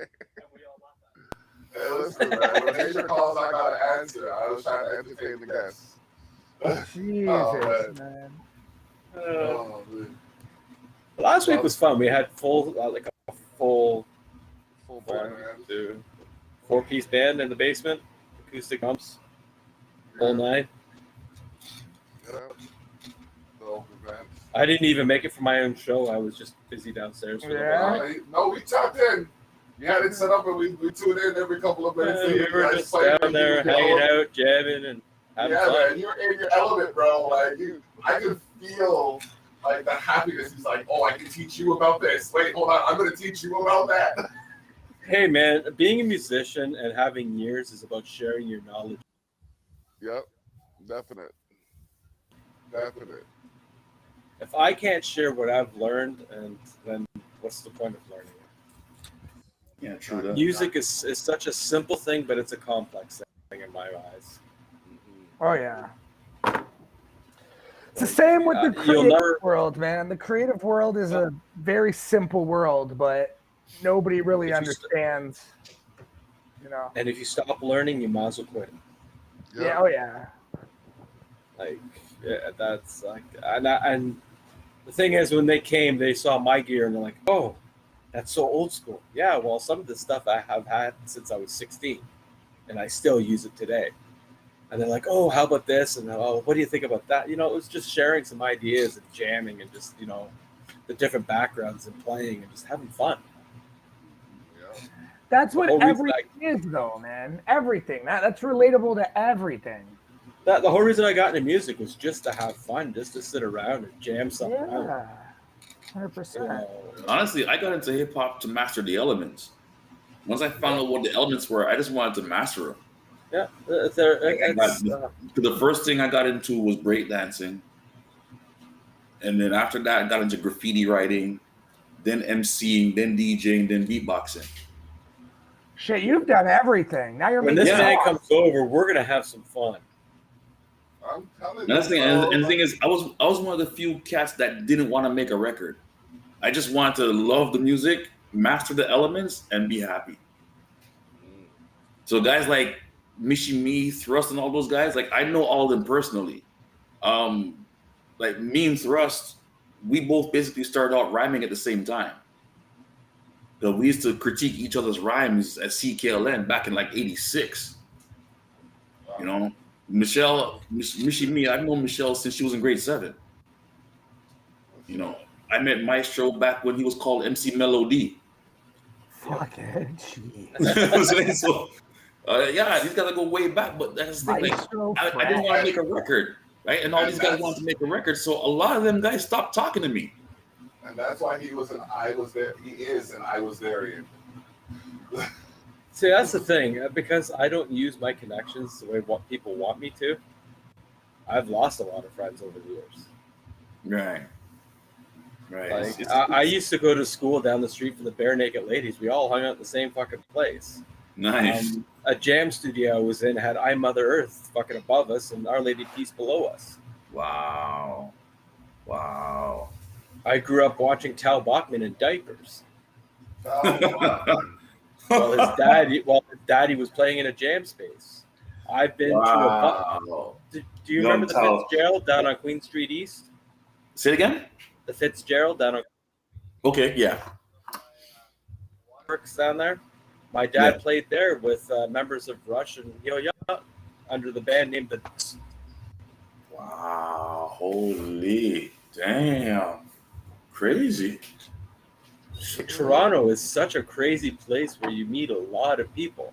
listen, man. When Nature calls, I got to answer. I was trying to entertain the guests. Jesus, man. Man. Last week was fun. We had full band. 4-piece band in the basement, acoustic drums, whole nine. I didn't even make it for my own show. I was just busy downstairs. No, we tapped in. You had it set up, and we tuned in every couple of minutes. We were just down there hanging out, jamming, and having fun. Man, you're in your element, bro. I could feel the happiness. He's like, oh, I can teach you about this. Wait, hold on. I'm going to teach you about that. Hey, man, being a musician and having years is about sharing your knowledge. Yep. Definite. If I can't share what I've learned, and then what's the point of learning it? Yeah, true. Music is such a simple thing, but it's a complex thing in my eyes. Oh, yeah. It's the same with the creative world, man. The creative world is a very simple world, but nobody really understands, And if you stop learning, you might as well quit. Yeah, oh yeah. That's and the thing is, when they came, they saw my gear and they're like, "Oh, that's so old school." Yeah, well, some of the stuff I have had since I was 16, and I still use it today. And they're like, oh, how about this? And oh, what do you think about that? You know, it was just sharing some ideas and jamming and just, you know, the different backgrounds and playing and just having fun. Yeah. That's what everything is, though, man. Everything. That's relatable to everything. The whole reason I got into music was just to have fun, just to sit around and jam something out. Yeah, 100%. You know, honestly, I got into hip hop to master the elements. Once I found out what the elements were, I just wanted to master them. Yeah, the first thing I got into was breakdancing, and then after that, I got into graffiti writing, then MCing, then DJing, then beatboxing. Shit, you've done everything. Now you're when this man comes over, we're gonna have some fun. I'm telling you. And the thing is, I was one of the few cats that didn't want to make a record. I just wanted to love the music, master the elements, and be happy. So guys like Mishi Me, Thrust, and all those guys, like I know all of them personally. Like me and Thrust, we both basically started out rhyming at the same time. So we used to critique each other's rhymes at CKLN back in like '86. You know, Mishi Me, I've known Michelle since she was in grade 7. You know, I met Maestro back when he was called MC Melody. Fuck it, jeez. So, yeah, these guys go way back, but that's the thing. Like, I didn't want to make a record, right? And all these guys wanted to make a record, so a lot of them guys stopped talking to me. And that's why he was an I was there. He is an I was there. See, that's the thing. Because I don't use my connections the way what people want me to, I've lost a lot of friends over the years. Right. Right. Like, I used to go to school down the street from the Bare Naked Ladies. We all hung out in the same fucking place. Nice. A jam studio I was in had I Mother Earth fucking above us and Our Lady Peace below us. Wow. I grew up watching Tal Bachman in diapers. while his daddy was playing in a jam space. I've been to a do you remember the Fitzgerald down on Queen Street East? Say it again? The Fitzgerald down on Okay, yeah. Works down there. My dad played there with members of Rush and Yo-Yo under the band named the. Wow! Holy damn! Crazy. Toronto is such a crazy place where you meet a lot of people.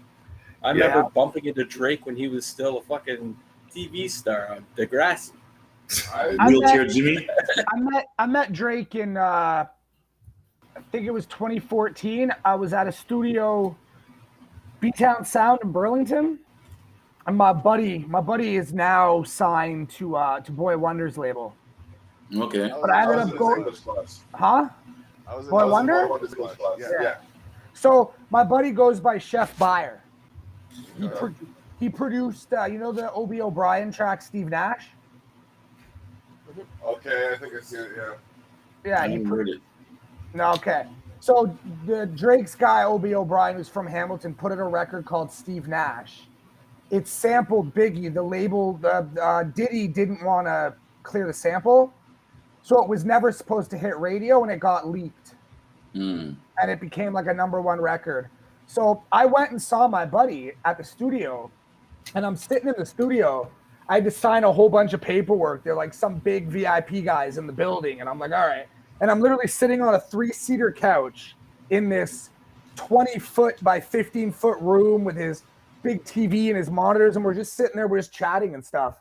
I remember bumping into Drake when he was still a fucking TV star on Degrassi. Wheelchair Jimmy. I met Drake in I think it was 2014. I was at a studio, B-Town Sound in Burlington, and my buddy is now signed to Boy Wonder's label. Okay. But I ended up going. Huh? Boy Wonder? Yeah. So my buddy goes by Chef Bayer. He produced, you know, the O.B. O'Brien track, Steve Nash? Okay, I think I see it, yeah. Yeah, he produced. No, okay. So the Drake's guy, O.B. O'Brien, who's from Hamilton, put out a record called Steve Nash. It sampled Biggie. The label, Diddy didn't want to clear the sample. So it was never supposed to hit radio, and it got leaked. And it became like a #1 record. So I went and saw my buddy at the studio, and I'm sitting in the studio. I had to sign a whole bunch of paperwork. They're like some big VIP guys in the building, and I'm like, all right. And I'm literally sitting on a 3-seater couch in this 20-foot by 15-foot room with his big TV and his monitors, and we're just sitting there, we're just chatting and stuff.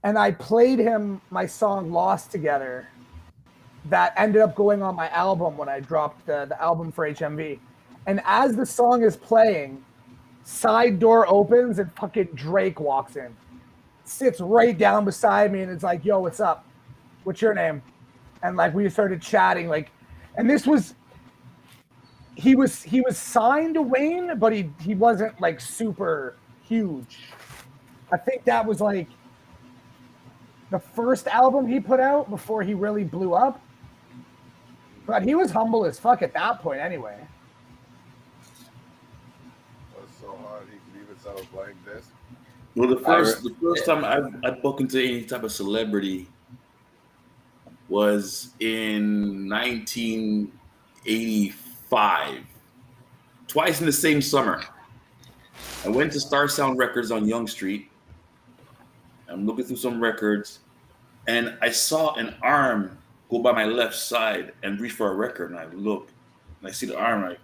And I played him my song Lost Together that ended up going on my album when I dropped the album for HMV. And as the song is playing, side door opens and fucking Drake walks in. Sits right down beside me and it's like, yo, what's up? What's your name? And like we started chatting, like, and this was he was signed to Wayne, but he wasn't like super huge. I think that was like the first album he put out before he really blew up. But he was humble as fuck at that point anyway. That's so hard. He could even sell a blank disc. Well, the first time I booked into any type of celebrity was in 1985. Twice in the same summer. I went to Star Sound Records on Yonge Street, I'm looking through some records, and I saw an arm go by my left side and reach for a record, and I look, and I see the arm, like,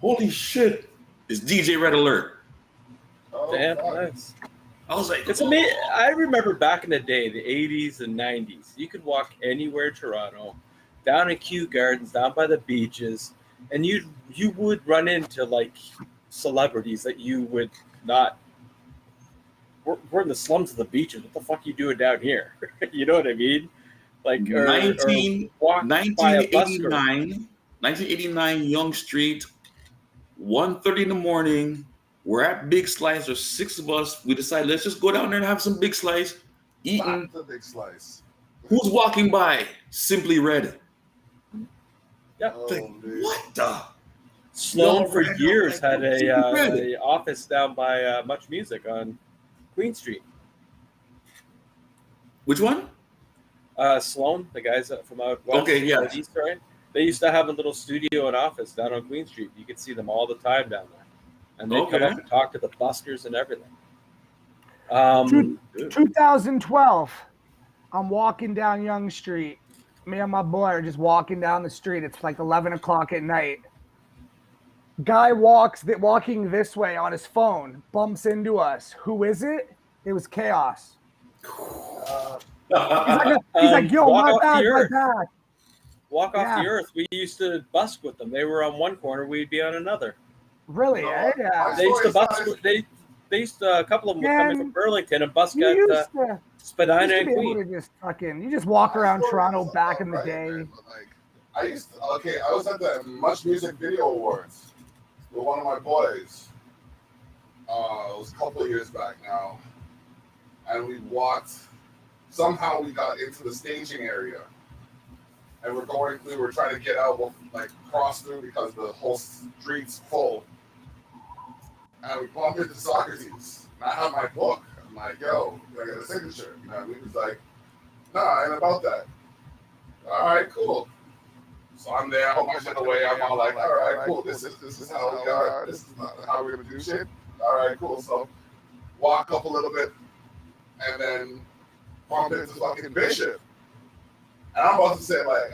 holy shit, it's DJ Red Alert. Damn, nice. I was like, it's amazing. I remember back in the day, the 80s and 90s, you could walk anywhere in Toronto, down in Kew Gardens, down by the beaches, and you would run into like celebrities that you would not. We're in the slums of the beaches. What the fuck are you doing down here? You know what I mean? Like 1989 Yonge Street, 1:30 in the morning. We're at Big Slice. There's 6 of us. We decided, let's just go down there and have some Big Slice. Eating. The Big Slice. Who's walking by? Simply Red. Yeah. Oh, what the? Sloan for years had a office down by Much Music on Queen Street. Which one? Sloan, the guys from out west. Okay, yeah. East, right? They used to have a little studio and office down on Queen Street. You could see them all the time down there. And they'd come up and talk to the buskers and everything. 2012, I'm walking down Yonge Street. Me and my boy are just walking down the street. It's like 11 o'clock at night. Guy walking this way on his phone, bumps into us. Who is it? It was Chaos. He's like, yo, my bad. Walk off the earth. We used to busk with them. They were on one corner. We'd be on another. Really? Yeah. They used to busk. They used to, a couple of them would come in from Burlington and busk at Spadina and Queen. You just walk around Toronto back in the day. I was at the Much Music Video Awards with one of my boys. It was a couple of years back now. And we somehow we got into the staging area. And we were trying to get out, like cross through because the whole street's full. And we bumped into Socrates. And I have my book. I'm like, yo, I got a signature. You know what I mean? He's like, nah, ain't about that. All right, cool. So I'm there, I hold my shit away. I'm all like, all right, cool. This is how we are. This is how we're gonna do shit. All right, cool. So walk up a little bit, and then bump into fucking Bishop. And I'm about to say, like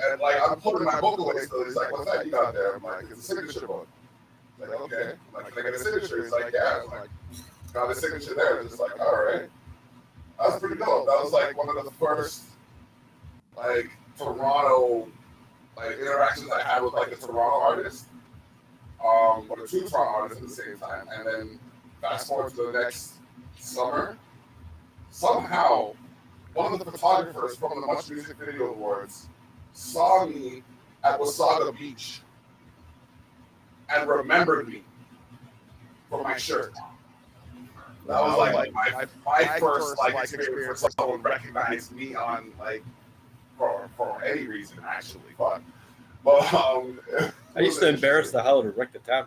I'm putting my book away, so he's like, what's that you got there? I'm like, it's a signature book. I'm like, okay. I'm like, can I get a signature? He's like, yeah. I'm like, got a signature there. It's just like, all right. That was pretty dope. That was like one of the first, like, Toronto, like, interactions I had with, like, a Toronto artist. Or 2 Toronto artists at the same time. And then fast forward to the next summer, somehow, one of the photographers from the Much Music Video Awards saw me at Wasaga Beach and remembered me for my shirt. That was like my first experience for someone recognized me on for any reason actually. But I used to embarrass the hell out of Rick the Town.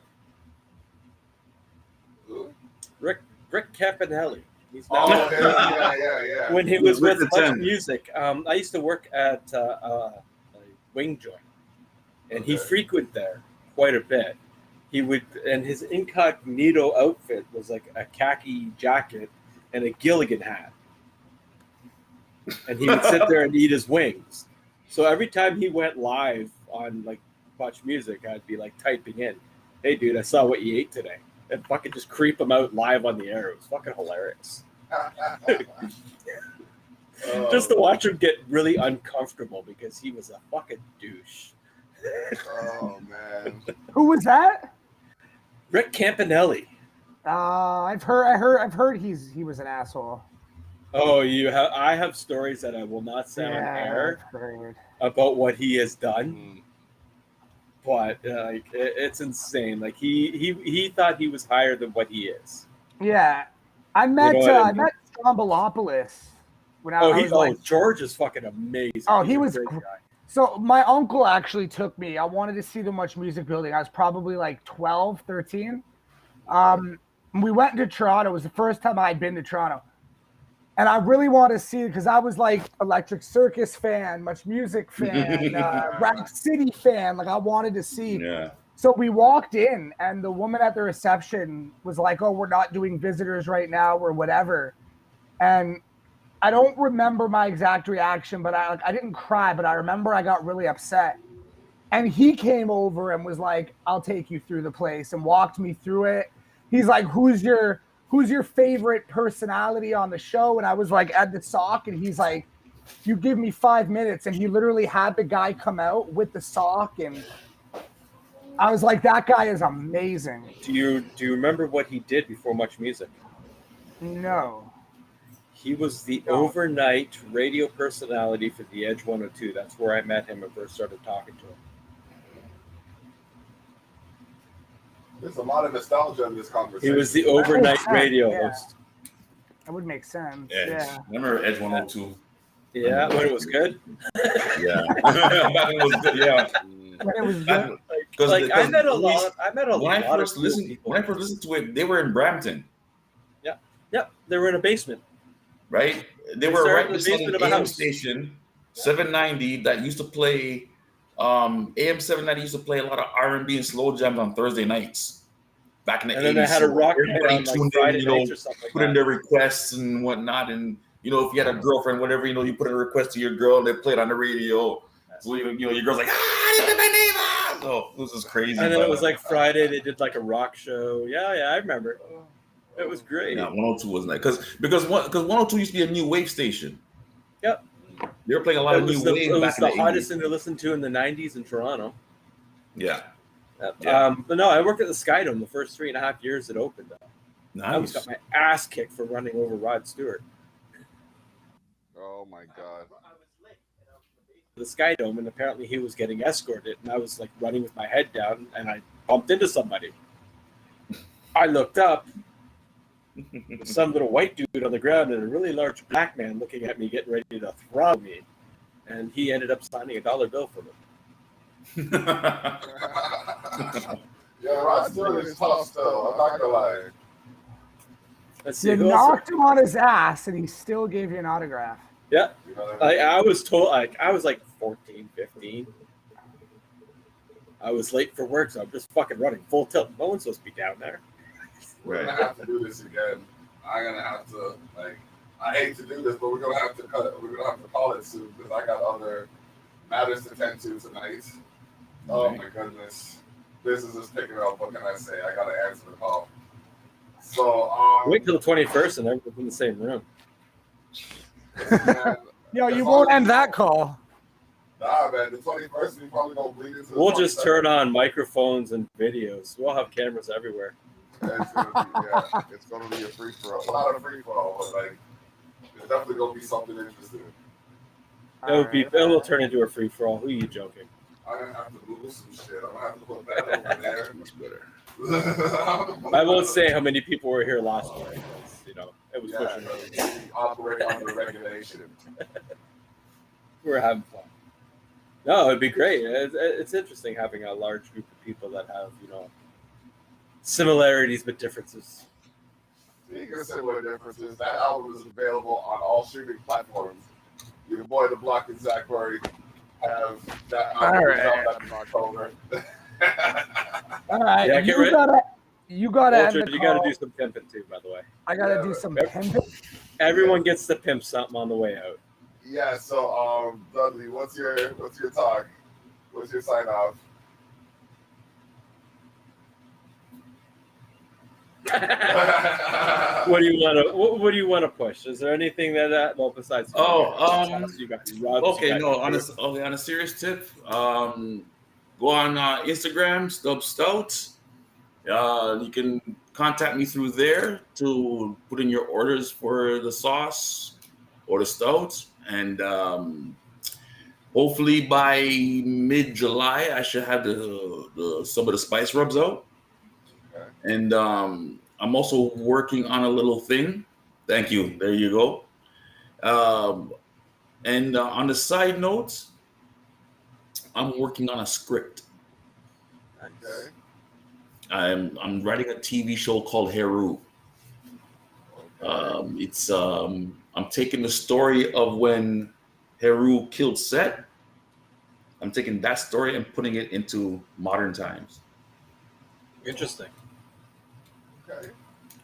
Rick Campanelli. Yeah. When he was with Much Music, I used to work at Wing Joint, and he frequented there quite a bit. He would, and his incognito outfit was like a khaki jacket and a Gilligan hat, and he would sit there and eat his wings. So every time he went live on like Much Music, I'd be like typing in, "Hey, dude, I saw what you ate today." And fucking just creep him out live on the air. It was fucking hilarious. Just to watch him get really uncomfortable because he was a fucking douche. Oh man. Who was that? Rick Campanelli. I've heard he was an asshole. Oh, I have stories that I will not say on air about what he has done. But it's insane. Like he thought he was higher than what he is. Yeah, I met Strombolopoulos when I was like, George is fucking amazing. Oh, he was. So my uncle actually took me. I wanted to see the Much Music building. I was probably like 12, 13. We went to Toronto. It was the first time I'd been to Toronto. And I really want to see it because I was like Electric Circus fan, Much Music fan, Rap City fan. Like I wanted to see. Yeah. So we walked in and the woman at the reception was like, "Oh, we're not doing visitors right now or whatever." And I don't remember my exact reaction, but I didn't cry, but I remember I got really upset. And he came over and was like, "I'll take you through the place," and walked me through it. He's like, who's your favorite personality on the show? And I was like, Ed the Sock. And he's like, you give me 5 minutes. And he literally had the guy come out with the sock. And I was like, that guy is amazing. Do you remember what he did before Much Music? No. He was the overnight radio personality for the Edge 102. That's where I met him and first started talking to him. There's a lot of nostalgia in this conversation. He was the overnight radio host. That would make sense. Edge. Yeah. Remember Edge 102? Yeah, when it was good. Yeah. Back when it was good, yeah. When it was good. I met a lot. When I first listened to it, they were in Brampton. Yeah, they were in a basement. Right? They were right beside an AM station, 790, that used to play. AM 790 used to play a lot of R&B and slow jams on Thursday nights back in the 80s. And then they had a rock band on like Friday nights or something like put in their requests and whatnot. And, if you had a girlfriend, whatever, you put in a request to your girl and they play it on the radio. So, your girl's like, I didn't put my name on. So this is crazy. And then it was like Friday, they did like a rock show. Yeah, I remember. It was great. Yeah, 102 wasn't that. Because 102 used to be a new wave station. Yep. They were playing a lot of new wave back in the 80s. It was the hottest thing to listen to in the 90s in Toronto. Yeah. But no, I worked at the Skydome the first 3.5 years it opened. Nice. I almost got my ass kicked for running over Rod Stewart. Oh my God. The Skydome, and apparently he was getting escorted, and I was like running with my head down, and I bumped into somebody. I looked up. Some little white dude on the ground and a really large black man looking at me, getting ready to throw me, and he ended up signing a $1 bill for me. Yeah, Rod Stewart is tough still. I'm not gonna lie. Let's see. You knocked him on his ass, and he still gave you an autograph. Yeah, I was told. I was like 14, 15. I was late for work, so I'm just fucking running full tilt. No one's supposed to be down there. We're gonna have to do this again. I'm gonna have to I hate to do this, but we're gonna have to call it soon because I got other matters to tend to tonight. Oh my goodness, this is just picking up. What can I say? I gotta answer the call. So wait till the 21st and everyone's in the same room. Man, You won't end that call. Nah, man, the 21st we probably gonna bleed into. We'll just turn on microphones and videos. We'll have cameras everywhere. It's gonna be a free for all. A lot of free for all, but it's definitely gonna be something interesting. It will turn into a free for all. Who are you joking? I'm gonna have to move some shit. I'm gonna have to put that over there. Much better. I won't say how many people were here last year. It was pushing. We operate under regulation. We're having fun. No, it'd be great. It's interesting having a large group of people that have similarities but differences. Speaking of similar differences, that album is available on all streaming platforms. Your boy The Block and Zach Murray have that album in October. All right, yeah, you gotta end the you call. gotta do some pimping too, by the way. I gotta do some pimping. Everyone gets to pimp something on the way out. Yeah. So, Dudley, what's your talk? What's your sign off? What do you want to push? Is there anything that well besides? You got okay. No, on a serious tip, go on Instagram, Stubbs Stout. You can contact me through there to put in your orders for the sauce or the stout, and hopefully by mid-July I should have some of the spice rubs out. Okay. And I'm also working on a little thing. Thank you. There you go. And on the side note, I'm working on a script. Okay. I'm writing a TV show called Heru. It's I'm taking the story of when Heru killed Set. I'm taking that story and putting it into modern times. Interesting. Okay.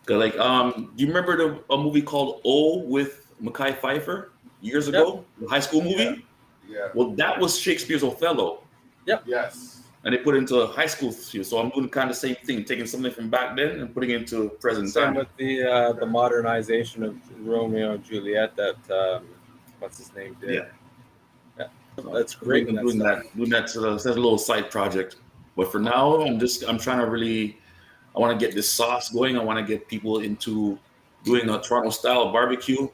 Like, do you remember a movie called O with Mekhi Phifer years ago? The high school movie? Yeah. Well, that was Shakespeare's Othello. Yep. Yes. And they put it into a high school field. So I'm doing kind of the same thing, taking something from back then and putting it into present Same time. with the modernization of Romeo and Juliet that what's his name did. Yeah. That's great. Doing that as a little side project. But for now, I'm trying to really, I want to get this sauce going. I want to get people into doing a Toronto style barbecue,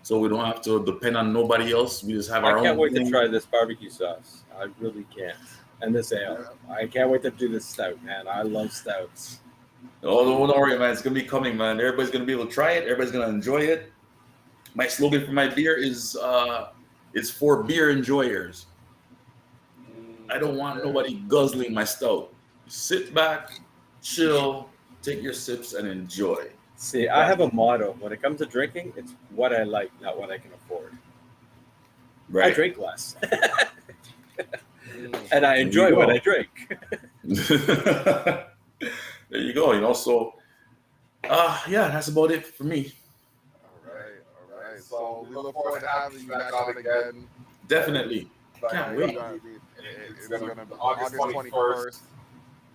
so we don't have to depend on nobody else. We just have our own. I can't wait thing. to try this barbecue sauce. I really can't. And this ale. I can't wait to do this stout, man. I love stouts. Oh, don't worry, man. It's gonna be coming, man. Everybody's gonna be able to try it. Everybody's gonna enjoy it. My slogan for my beer is it's for beer enjoyers. I don't want nobody guzzling my stout. Sit back, chill, take your sips, and enjoy. See, I have a motto. When it comes to drinking, it's what I like, not what I can afford. Right. I drink less. And I enjoy what I drink. There you go. So, yeah, that's about it for me. All right. So we look forward to having you back on again. Definitely. Can't wait. It's going to be August 21st.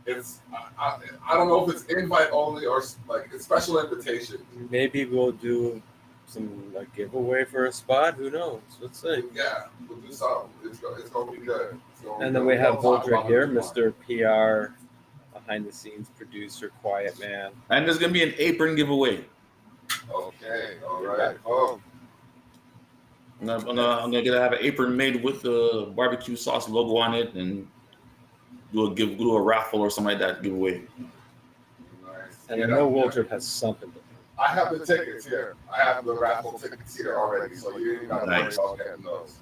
It's I don't know if it's invite only or like a special invitation. Maybe we'll do some giveaway for a spot. Who knows? Let's see. Yeah, we'll do something. It's going to be good. And then we have Wooldridge here, Mr. PR, behind the scenes producer, quiet man. And there's gonna be an apron giveaway. Okay. All right. Oh. I'm gonna have an apron made with the barbecue sauce logo on it, and do a raffle or something like that giveaway. Nice. And I know Wooldridge has something to do. I have the tickets here. I have the raffle tickets here already, so you ain't got to worry about getting those.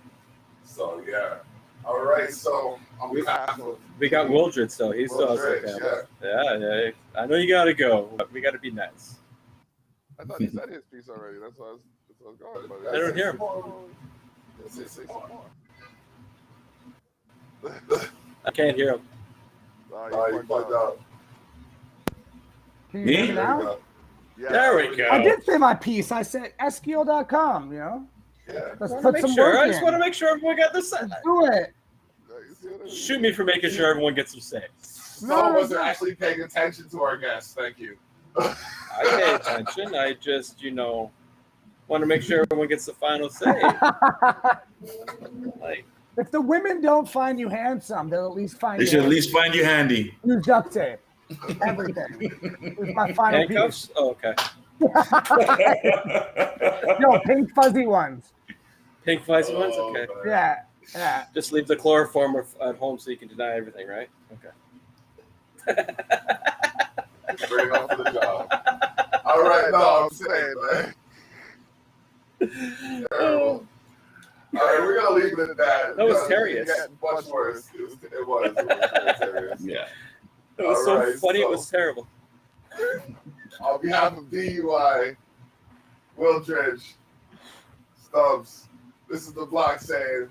So yeah. All right. So we got Wooldridge though. He still has yeah. I know you gotta go, but we gotta be nice. I thought he said his piece already. That's what I was going. But I don't hear him. I can't hear him. You plugged out. Can you hear me now? Yeah. There we go. I did say my piece. I said SQL.com, you know? Yeah. Let's put some Sure. work I in. just want to make sure everyone got this. Let's do it. Shoot me for making sure everyone gets some saves. Someone wasn't actually paying attention to our guests. Thank you. I pay attention. I just, want to make sure everyone gets the final say. If the women don't find you handsome, they'll at least find They you should at handsome. least find you handy. Use duct tape. Everything. It's my final Handcuffs? piece. Oh, okay. No, pink fuzzy ones. Pink fuzzy ones? Okay. Yeah. Just leave the chloroform at home so you can deny everything, right? Okay. Straight off the job. All right, no, I'm saying, man. Terrible. All right, we're gonna leave it at that. That was Terrius. Much worse. It was very serious. Yeah. It was so funny. It was terrible. On behalf of DUI, Wooldridge, Stubbs, this is the block saying,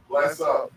bless up.